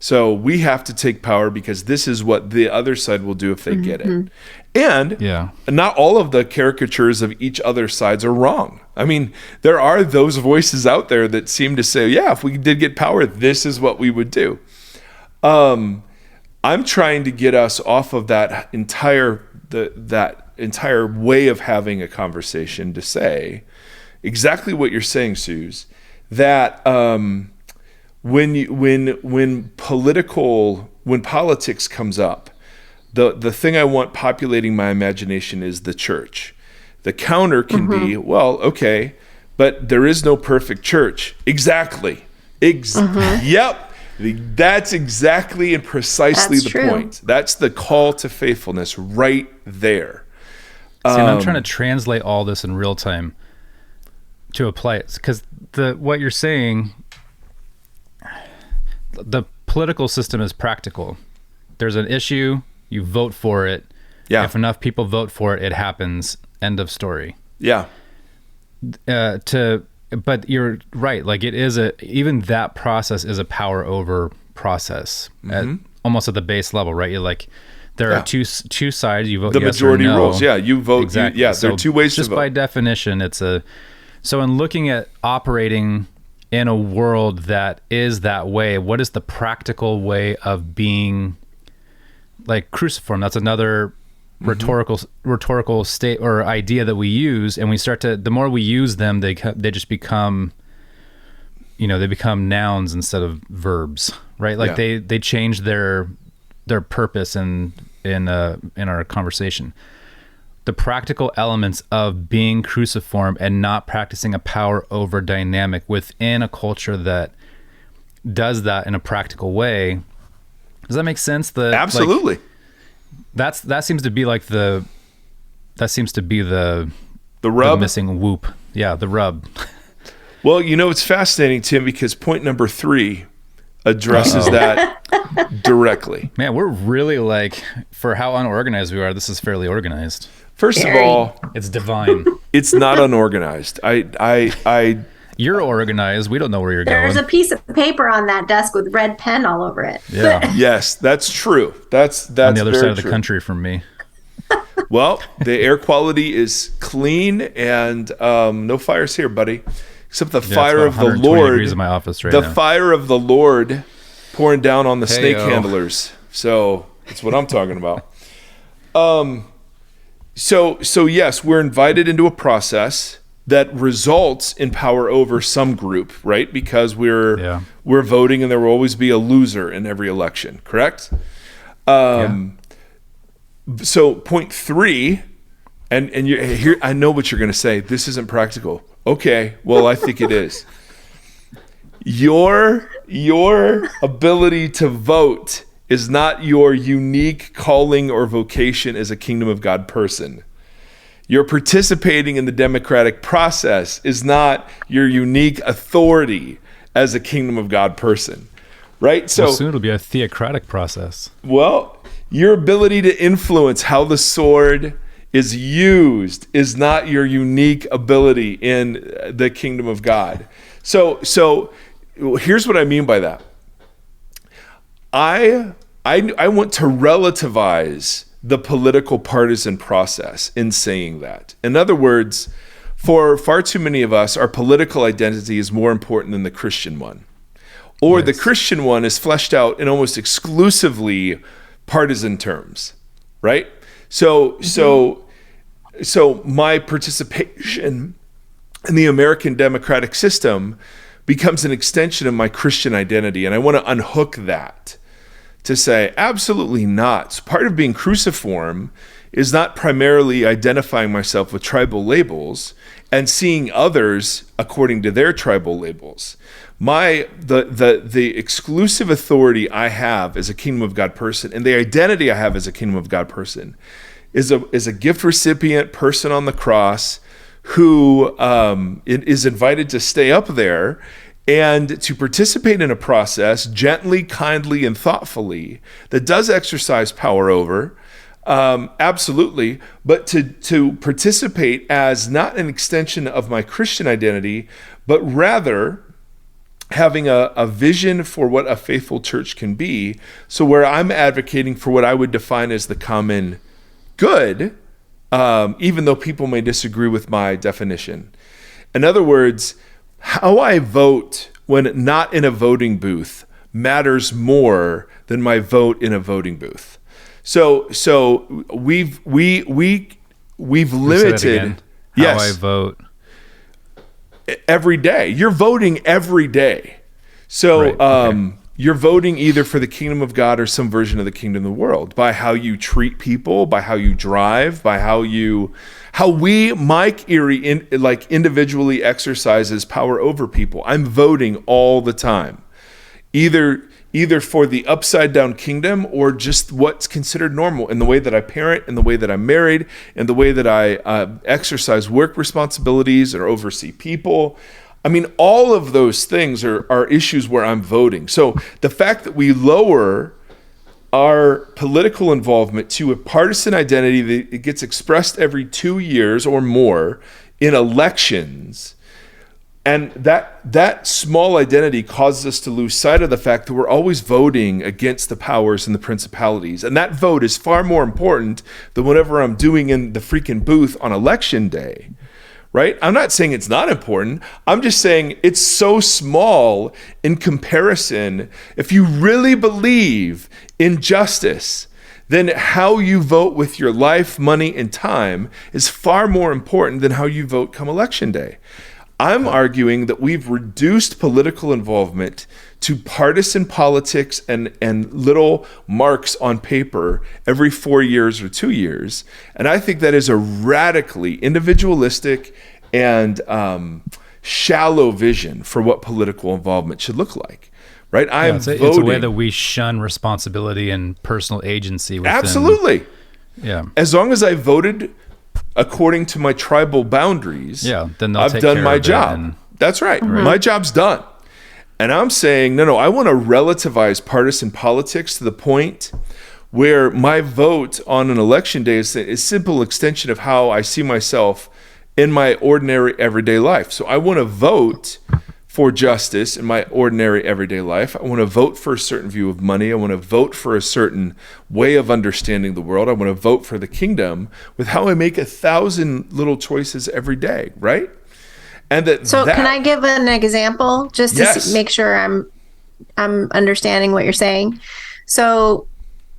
S1: So we have to take power because this is what the other side will do if they get it. And not all of the caricatures of each other's sides are wrong. I mean, there are those voices out there that seem to say, yeah, if we did get power, this is what we would do. I'm trying to get us off of that entire way of having a conversation to say exactly what you're saying, Suze, that when politics comes up, the thing I want populating my imagination is the church. The counter can be, well, okay, but there is no perfect church. Exactly. Yep. That's exactly and precisely the point. That's the call to faithfulness right there.
S3: See, and I'm trying to translate all this in real time to apply it, because what you're saying, the political system is practical. There's an issue, you vote for it. Yeah. If enough people vote for it, it happens. End of story.
S1: Yeah.
S3: But you're right. Like, it is even that process is a power over process almost at the base level, right? You're like, there are two sides. You vote
S1: the
S3: yes
S1: majority
S3: or no.
S1: rules. Yeah, you vote.
S3: Exactly.
S1: There are two ways to vote.
S3: Just by definition, so in looking at operating in a world that is that way, what is the practical way of being like Cruciform? That's another rhetorical state or idea that we use, and we start to, the more we use them, they just become, they become nouns instead of verbs, right? Like they change their purpose in our conversation. The practical elements of being cruciform and not practicing a power over dynamic within a culture that does that in a practical way. Does that make sense?
S1: Absolutely.
S3: That seems to be like the
S1: rub,
S3: the missing whoop. Yeah, the rub.
S1: Well, it's fascinating, Tim, because point number 3 addresses that directly.
S3: Man, we're really for how unorganized we are, this is fairly organized.
S1: First of all,
S3: it's divine.
S1: It's not unorganized.
S3: You're organized. We don't know where you're going.
S2: There's a piece of paper on that desk with red pen all over it.
S1: Yeah. Yes, that's true. That's
S3: on the other
S1: very
S3: side of
S1: true.
S3: the country from me.
S1: Well, the air quality is clean and no fires here, buddy. Except the fire of the Lord.
S3: Degrees in my office right now.
S1: Fire of the Lord pouring down on the snake handlers. So that's what I'm talking about. So yes, we're invited into a process that results in power over some group, right? Because we're voting, and there will always be a loser in every election, correct? So point 3, and here, I know what you're going to say. This isn't practical. Okay, well, I think it is. Your ability to vote is not your unique calling or vocation as a kingdom of God person. Your participating in the democratic process is not your unique authority as a kingdom of God person, right? So
S3: soon it'll be a theocratic process.
S1: Well, your ability to influence how the sword is used is not your unique ability in the kingdom of God. So here's what I mean by that. I want to relativize the political partisan process in saying that. In other words, for far too many of us, our political identity is more important than the Christian one. Or the Christian one is fleshed out in almost exclusively partisan terms, right? So my participation in the American democratic system becomes an extension of my Christian identity, and I want to unhook that to say, absolutely not. So part of being cruciform is not primarily identifying myself with tribal labels and seeing others according to their tribal labels. The exclusive authority I have as a kingdom of God person, and the identity I have as a kingdom of God person, is a gift recipient person on the cross who is invited to stay up there and to participate in a process gently, kindly, and thoughtfully that does exercise power over, absolutely, but to participate as not an extension of my Christian identity, but rather having a vision for what a faithful church can be. So where I'm advocating for what I would define as the common good, even though people may disagree with my definition. In other words, how I vote when not in a voting booth matters more than my vote in a voting booth. So we've limited.
S3: How I vote
S1: every day. You're voting every day. So
S3: Right, okay.
S1: You're voting either for the kingdom of God or some version of the kingdom of the world by how you treat people, by how you drive, by how Mike Erre individually exercises power over people. I'm voting all the time, either for the upside down kingdom or just what's considered normal in the way that I parent, in the way that I'm married, in the way that I exercise work responsibilities or oversee people. I mean, all of those things are issues where I'm voting. So the fact that we lower our political involvement to a partisan identity that it gets expressed every 2 years or more in elections, and that small identity causes us to lose sight of the fact that we're always voting against the powers and the principalities. And that vote is far more important than whatever I'm doing in the freaking booth on election day. Right? I'm not saying it's not important. I'm just saying it's so small in comparison. If you really believe in justice, then how you vote with your life, money, and time is far more important than how you vote come election day. I'm arguing that we've reduced political involvement to partisan politics and little marks on paper every 4 years or 2 years. And I think that is a radically individualistic and shallow vision for what political involvement should look like. Right?
S3: It's a way that we shun responsibility and personal agency.
S1: Absolutely.
S3: Yeah.
S1: As long as I voted according to my tribal boundaries,
S3: then
S1: I've done my job. That's right. My job's done. And I'm saying, no, I want to relativize partisan politics to the point where my vote on an election day is a simple extension of how I see myself in my ordinary everyday life. So I want to vote for justice in my ordinary everyday life. I want to vote for a certain view of money. I want to vote for a certain way of understanding the world. I want to vote for the kingdom with how I make 1,000 little choices every day, right? And
S2: can I give an example just to make sure I'm understanding what you're saying? So,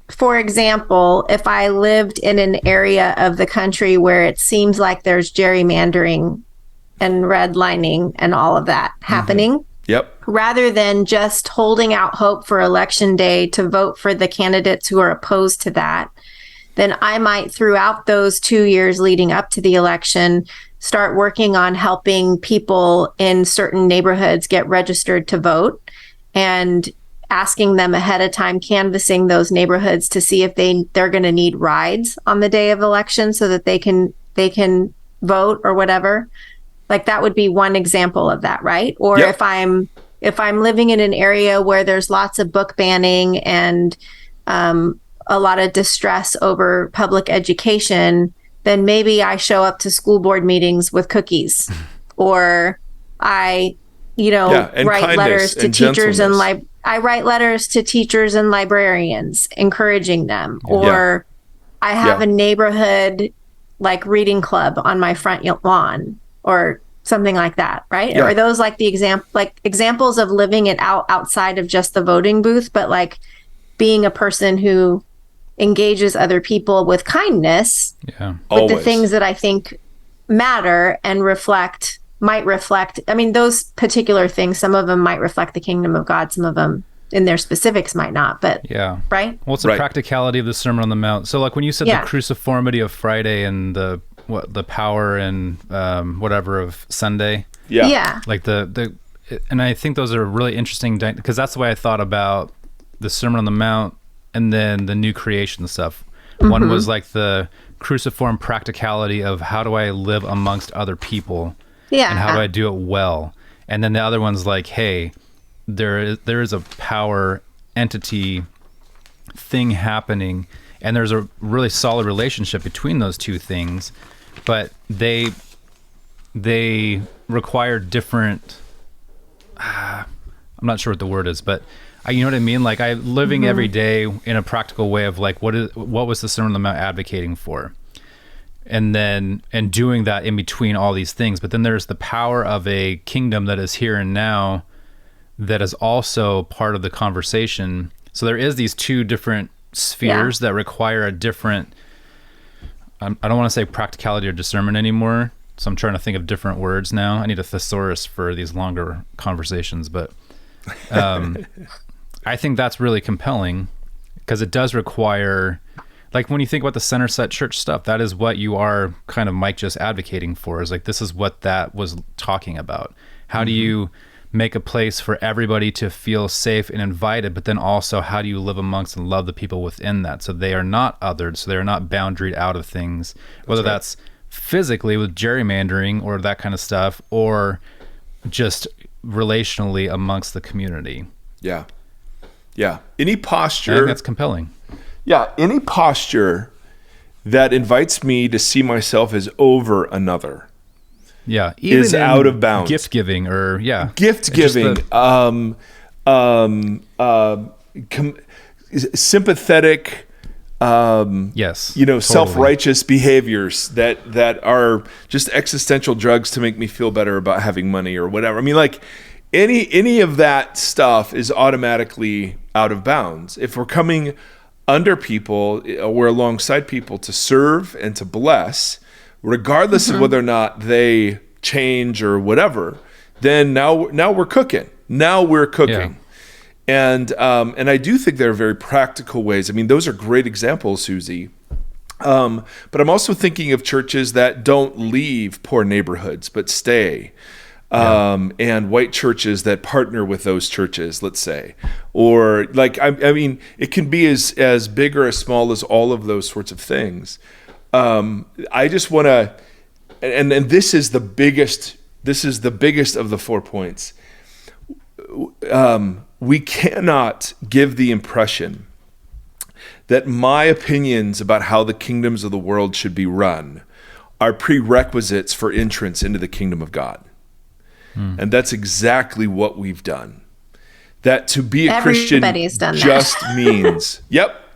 S2: for example, if I lived in an area of the country where it seems like there's gerrymandering and redlining and all of that happening, rather than just holding out hope for election day to vote for the candidates who are opposed to that, then I might, throughout those 2 years leading up to the election, start working on helping people in certain neighborhoods get registered to vote and asking them ahead of time, canvassing those neighborhoods to see if they're going to need rides on the day of election so that they can vote or whatever. Like that would be one example of that, right? Or if I'm living in an area where there's lots of book banning and a lot of distress over public education, then maybe I show up to school board meetings with cookies, or I, write letters to teachers and I write letters to teachers and librarians, encouraging them, or I have a neighborhood like reading club on my front lawn, or something like that, right? Are those like the examples of living it outside of just the voting booth, but like being a person who engages other people with kindness, with the things that I think matter and might reflect. I mean, those particular things, some of them might reflect the kingdom of God, some of them in their specifics might not, but right.
S3: Well, it's the practicality of the Sermon on the Mount. So like when you said the cruciformity of Friday and the power and whatever of Sunday. Like and I think those are really interesting because that's the way I thought about the Sermon on the Mount and then the new creation stuff. One was like the cruciform practicality of how do I live amongst other people and how do I do it well. And then the other one's like, hey, there is a power entity thing happening, and there's a really solid relationship between those two things, but they require different I'm not sure what the word is, but you know what I mean? Like I living every day in a practical way of like what was the Sermon on the Mount advocating for? And doing that in between all these things. But then there's the power of a kingdom that is here and now that is also part of the conversation. So there is these two different spheres that require a different, I don't want to say practicality or discernment anymore. So I'm trying to think of different words now. I need a thesaurus for these longer conversations, but I think that's really compelling because it does require, like when you think about the center set church stuff, that is what you are kind of, Mike, just advocating for, is like, this is what that was talking about. How do you make a place for everybody to feel safe and invited, but then also how do you live amongst and love the people within that? So they are not othered, so they're not boundaried out of things, whether that's physically with gerrymandering or that kind of stuff, or just relationally amongst the community.
S1: Yeah. Any posture.
S3: I think that's compelling.
S1: Yeah, any posture that invites me to see myself as over another.
S3: Yeah, even
S1: is out of bounds.
S3: Gift giving
S1: gift giving, sympathetic,
S3: totally.
S1: self-righteous behaviors that are just existential drugs to make me feel better about having money or whatever. I mean, like any of that stuff is automatically out of bounds. If we're coming under people or alongside people to serve and to bless, regardless of whether or not they change or whatever, then now we're cooking. Yeah. And I do think there are very practical ways. I mean, those are great examples, Susie. But I'm also thinking of churches that don't leave poor neighborhoods but stay. And white churches that partner with those churches, let's say, or like, I mean, it can be as big or as small as all of those sorts of things. I just want to, and this is the biggest of the 4 points. We cannot give the impression that my opinions about how the kingdoms of the world should be run are prerequisites for entrance into the kingdom of God. And that's exactly what we've done. That to be a Christian just means,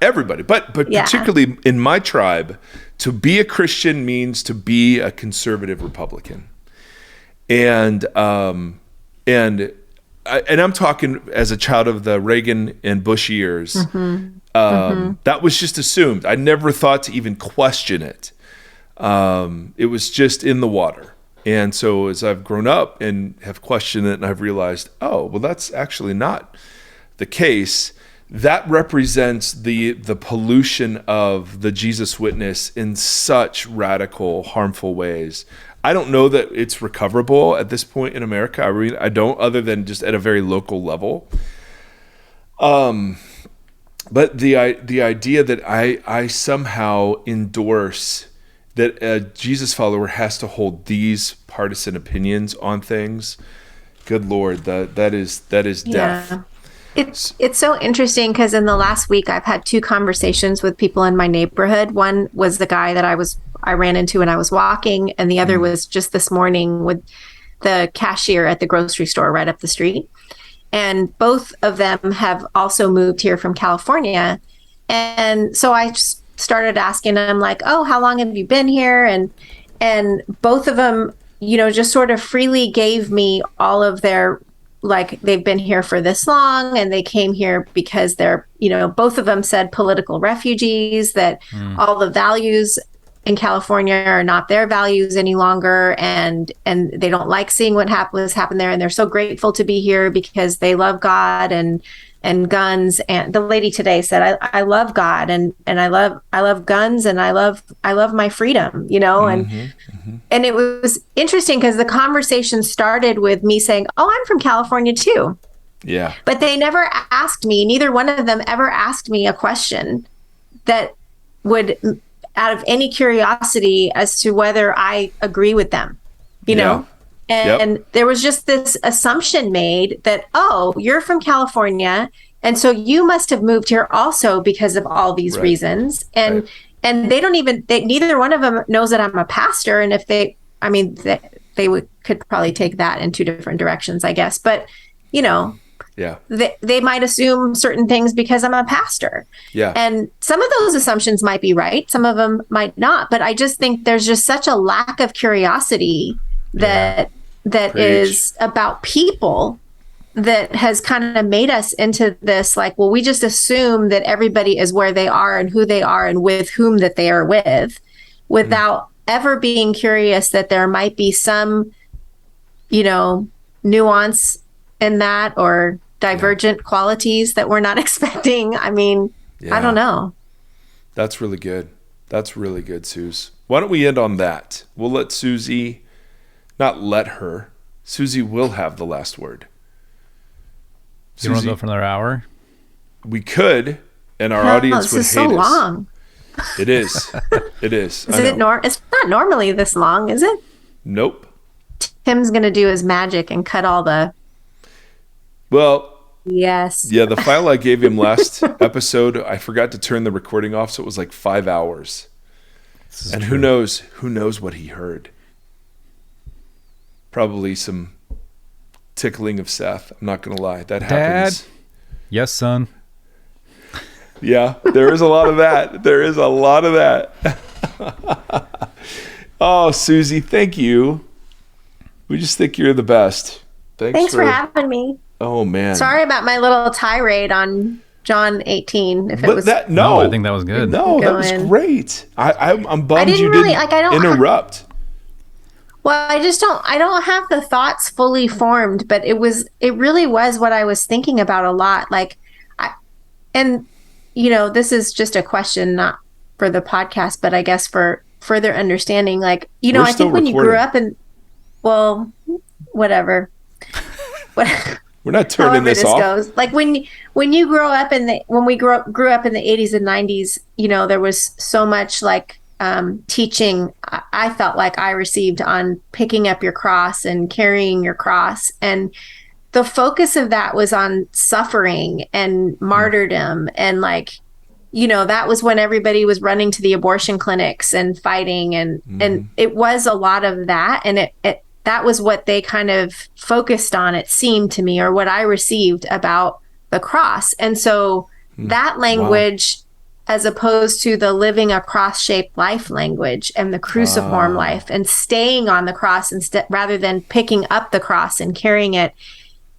S1: everybody. But particularly in my tribe, to be a Christian means to be a conservative Republican. And I'm talking as a child of the Reagan and Bush years. That was just assumed. I never thought to even question it. It was just in the water. And so as I've grown up and have questioned it, and I've realized, oh, well, that's actually not the case. That represents the pollution of the Jesus witness in such radical, harmful ways. I don't know that it's recoverable at this point in America. I mean, I don't, other than just at a very local level. But the idea that I somehow endorse that a Jesus follower has to hold these partisan opinions on things, good Lord, that is death.
S2: Yeah. It's so interesting because in the last week I've had 2 conversations with people in my neighborhood. One was the guy that I ran into when I was walking, and the other was just this morning with the cashier at the grocery store right up the street. And both of them have also moved here from California. And so I just started asking them like, oh, how long have you been here? And both of them, just sort of freely gave me all of their, like, they've been here for this long and they came here because they're, both of them said political refugees, that all the values in California are not their values any longer. And they don't like seeing what was happened there. And they're so grateful to be here because they love God and and guns. And the lady today said, I love God and I love guns and I love my freedom, and it was interesting because the conversation started with me saying, oh, I'm from California too.
S1: Yeah.
S2: But they never asked me, neither one of them ever asked me a question that would, out of any curiosity as to whether I agree with them, you know? And there was just this assumption made that, oh, you're from California, and so you must have moved here also because of all these reasons. And they don't even, neither one of them knows that I'm a pastor. And if they could probably take that in two different directions, I guess. But, they might assume certain things because I'm a pastor.
S1: Yeah.
S2: And some of those assumptions might be right. Some of them might not. But I just think there's just such a lack of curiosity that is about people that has kind of made us into this, like, well, we just assume that everybody is where they are and who they are and with whom that they are with, without ever being curious that there might be some, nuance in that or divergent qualities that we're not expecting. I mean, I don't know.
S1: That's really good. That's really good, Suze. Why don't we end on that? We'll let Susie, Susie will have the last word.
S3: You want to go for another hour?
S1: We could, and our audience would hate us.
S2: This is so long.
S1: It is. It is.
S2: It's not normally this long, is it?
S1: Nope.
S2: Tim's going to do his magic and cut all the...
S1: Well...
S2: Yes.
S1: Yeah, the file I gave him last episode, I forgot to turn the recording off, so it was like 5 hours. And who knows what he heard. Probably some tickling of Seth. I'm not going to lie. That happens.
S3: Dad? Yes, son.
S1: Yeah, there is a lot of that. There is a lot of that. Oh, Susie, thank you. We just think you're the best.
S2: Thanks for having me.
S1: Oh, man.
S2: Sorry about my little tirade on John 18.
S1: I think that was good. No, that was great. I'm bummed you didn't interrupt.
S2: Well, I don't have the thoughts fully formed, but it really was what I was thinking about a lot. This is just a question, not for the podcast, but I guess for further understanding. I think when you grew up well, whatever.
S1: We're not turning this off.
S2: Goes. Like when you grow up when we grew up in the 80s and 90s, there was so much teaching I felt like I received on picking up your cross and carrying your cross, and the focus of that was on suffering and martyrdom, and that was when everybody was running to the abortion clinics and fighting, and it was a lot of that, and that was what they kind of focused on, it seemed to me, or what I received about the cross. And so that language, as opposed to the living a cross-shaped life language and the cruciform life and staying on the cross rather than picking up the cross and carrying it,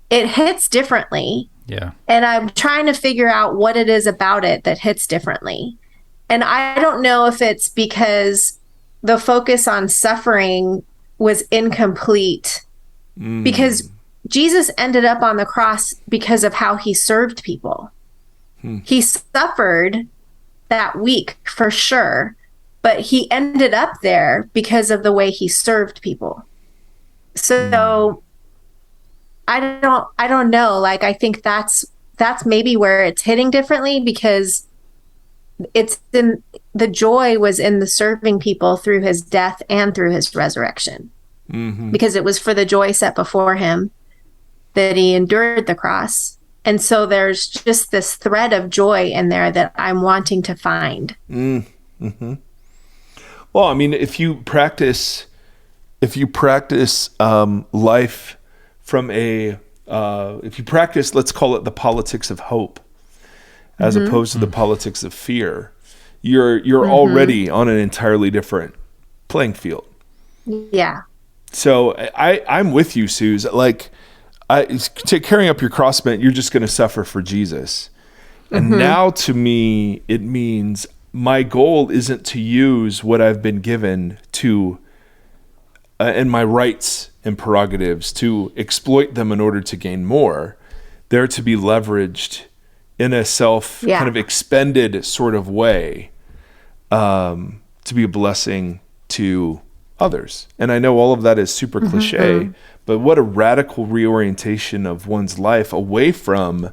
S2: it hits differently.
S3: Yeah.
S2: And I'm trying to figure out what it is about it that hits differently. And I don't know if it's because the focus on suffering was incomplete, because Jesus ended up on the cross because of how he served people. He suffered that week for sure, but he ended up there because of the way he served people. So I don't know. I think that's maybe where it's hitting differently, because the joy was in the serving people through his death and through his resurrection, because it was for the joy set before him that he endured the cross. And so there's just this thread of joy in there that I'm wanting to find.
S1: Mm-hmm. Well, I mean, if you practice life from if you practice, let's call it the politics of hope, as opposed to the politics of fear, you're already on an entirely different playing field.
S2: Yeah.
S1: So I'm with you, Suze. Carrying up your cross meant you're just going to suffer for Jesus. And now to me, it means my goal isn't to use what I've been given to, and my rights and prerogatives, to exploit them in order to gain more. They're to be leveraged in a kind of expended sort of way, to be a blessing to others. And I know all of that is super cliche, but what a radical reorientation of one's life away from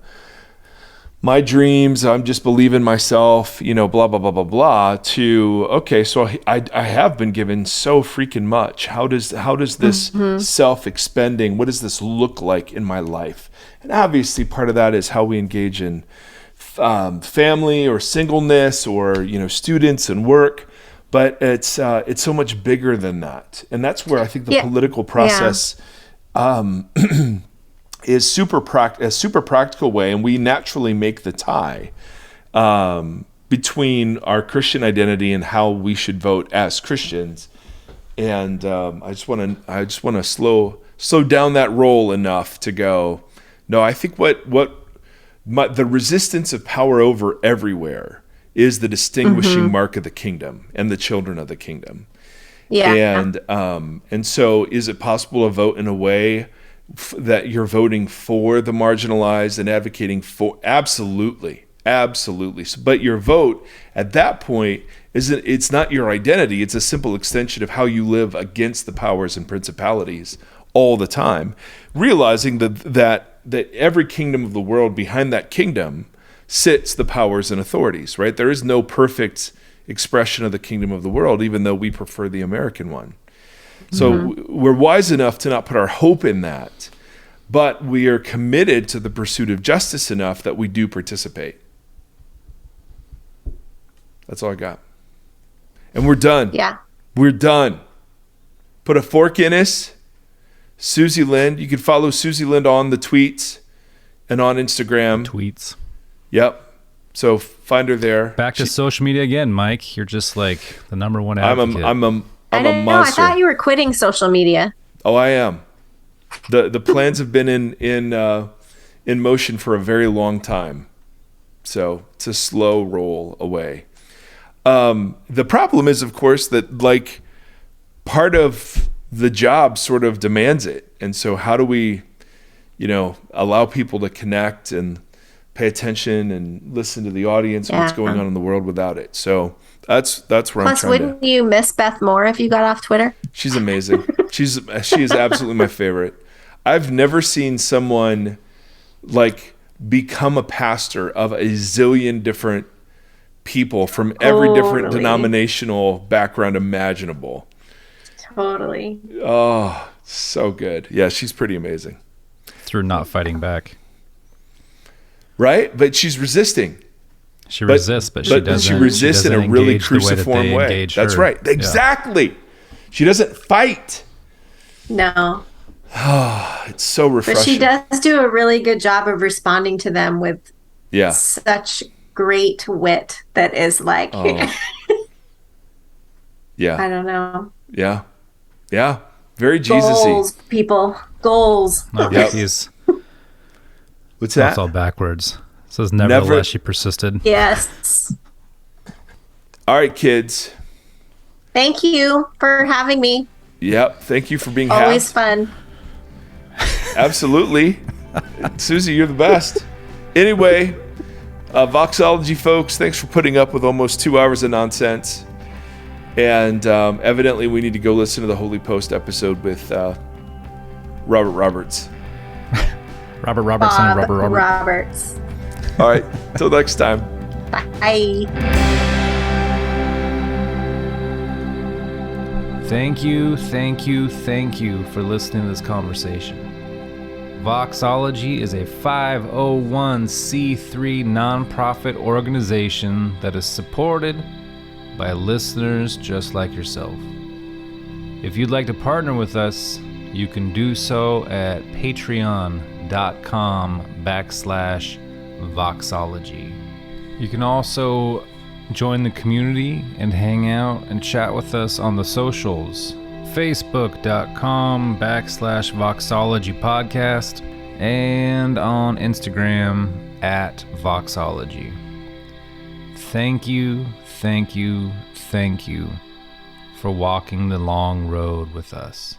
S1: my dreams, I'm just believing myself, blah, blah, blah, blah, blah, to, okay, so I have been given so freaking much. How does this self-expending, what does this look like in my life? And obviously part of that is how we engage in family or singleness or, students and work. But it's so much bigger than that. And that's where I think the political process is a super practical way, and we naturally make the tie between our Christian identity and how we should vote as Christians. And I just want to slow down that roll enough to go, no, I think the resistance of power over everywhere is the distinguishing mark of the kingdom and the children of the kingdom. Yeah. And so is it possible to vote in a way that you're voting for the marginalized and advocating for? Absolutely. But your vote at that point it's not your identity. It's a simple extension of how you live against the powers and principalities all the time, realizing that every kingdom of the world, behind that kingdom sits the powers and authorities, right? There is no perfect expression of the kingdom of the world, even though we prefer the American one. So we're wise enough to not put our hope in that, but we are committed to the pursuit of justice enough that we do participate. That's all I got. And we're done.
S2: Yeah.
S1: We're done. Put a fork in us. Susie Lind. You can follow Susie Lind on the tweets and on Instagram.
S3: Tweets.
S1: Yep. So find her there.
S3: Back to social media again, Mike. You're just like the number one advocate.
S1: I'm a
S2: monster. I thought you were quitting social media.
S1: Oh, I am. The plans have been in motion for a very long time. So it's a slow roll away. The problem is, of course, that like part of the job sort of demands it. And so how do we, allow people to connect and pay attention and listen to the audience and what's going on in the world without it? So that's where I'm trying to.
S2: Plus, wouldn't you miss Beth more if you got off Twitter? She's
S1: amazing. She is absolutely my favorite. I've never seen someone like become a pastor of a zillion different people from every different denominational background imaginable.
S2: Totally.
S1: Oh, so good. Yeah, she's pretty amazing.
S3: Through not fighting back.
S1: Right? But she's resisting.
S3: She resists, but she doesn't.
S1: She resists in a really cruciform way. That's right. Exactly. Yeah. She doesn't fight.
S2: No.
S1: Oh, it's so refreshing.
S2: But she does do a really good job of responding to them with such great wit that is like...
S1: Yeah.
S2: I don't know.
S1: Yeah. Yeah. Very Jesus-y.
S2: Goals, people. Goals.
S3: What's that? That's all backwards. It says nevertheless she persisted.
S2: Yes.
S1: All right, kids.
S2: Thank you for having me.
S1: Yep. Thank you for being
S2: always fun.
S1: Absolutely. Susie, you're the best. Anyway, Voxology folks, thanks for putting up with almost 2 hours of nonsense. And evidently we need to go listen to the Holy Post episode with Robert Roberts.
S3: Robert Robertson and Robert
S2: Roberts.
S1: All right. Till next time.
S2: Bye.
S3: Thank you for listening to this conversation. Voxology is a 501c3 nonprofit organization that is supported by listeners just like yourself. If you'd like to partner with us, you can do so at patreon.com/Voxology. You can also join the community and hang out and chat with us on the socials. Facebook.com/Voxology Podcast and on Instagram @Voxology. Thank you for walking the long road with us.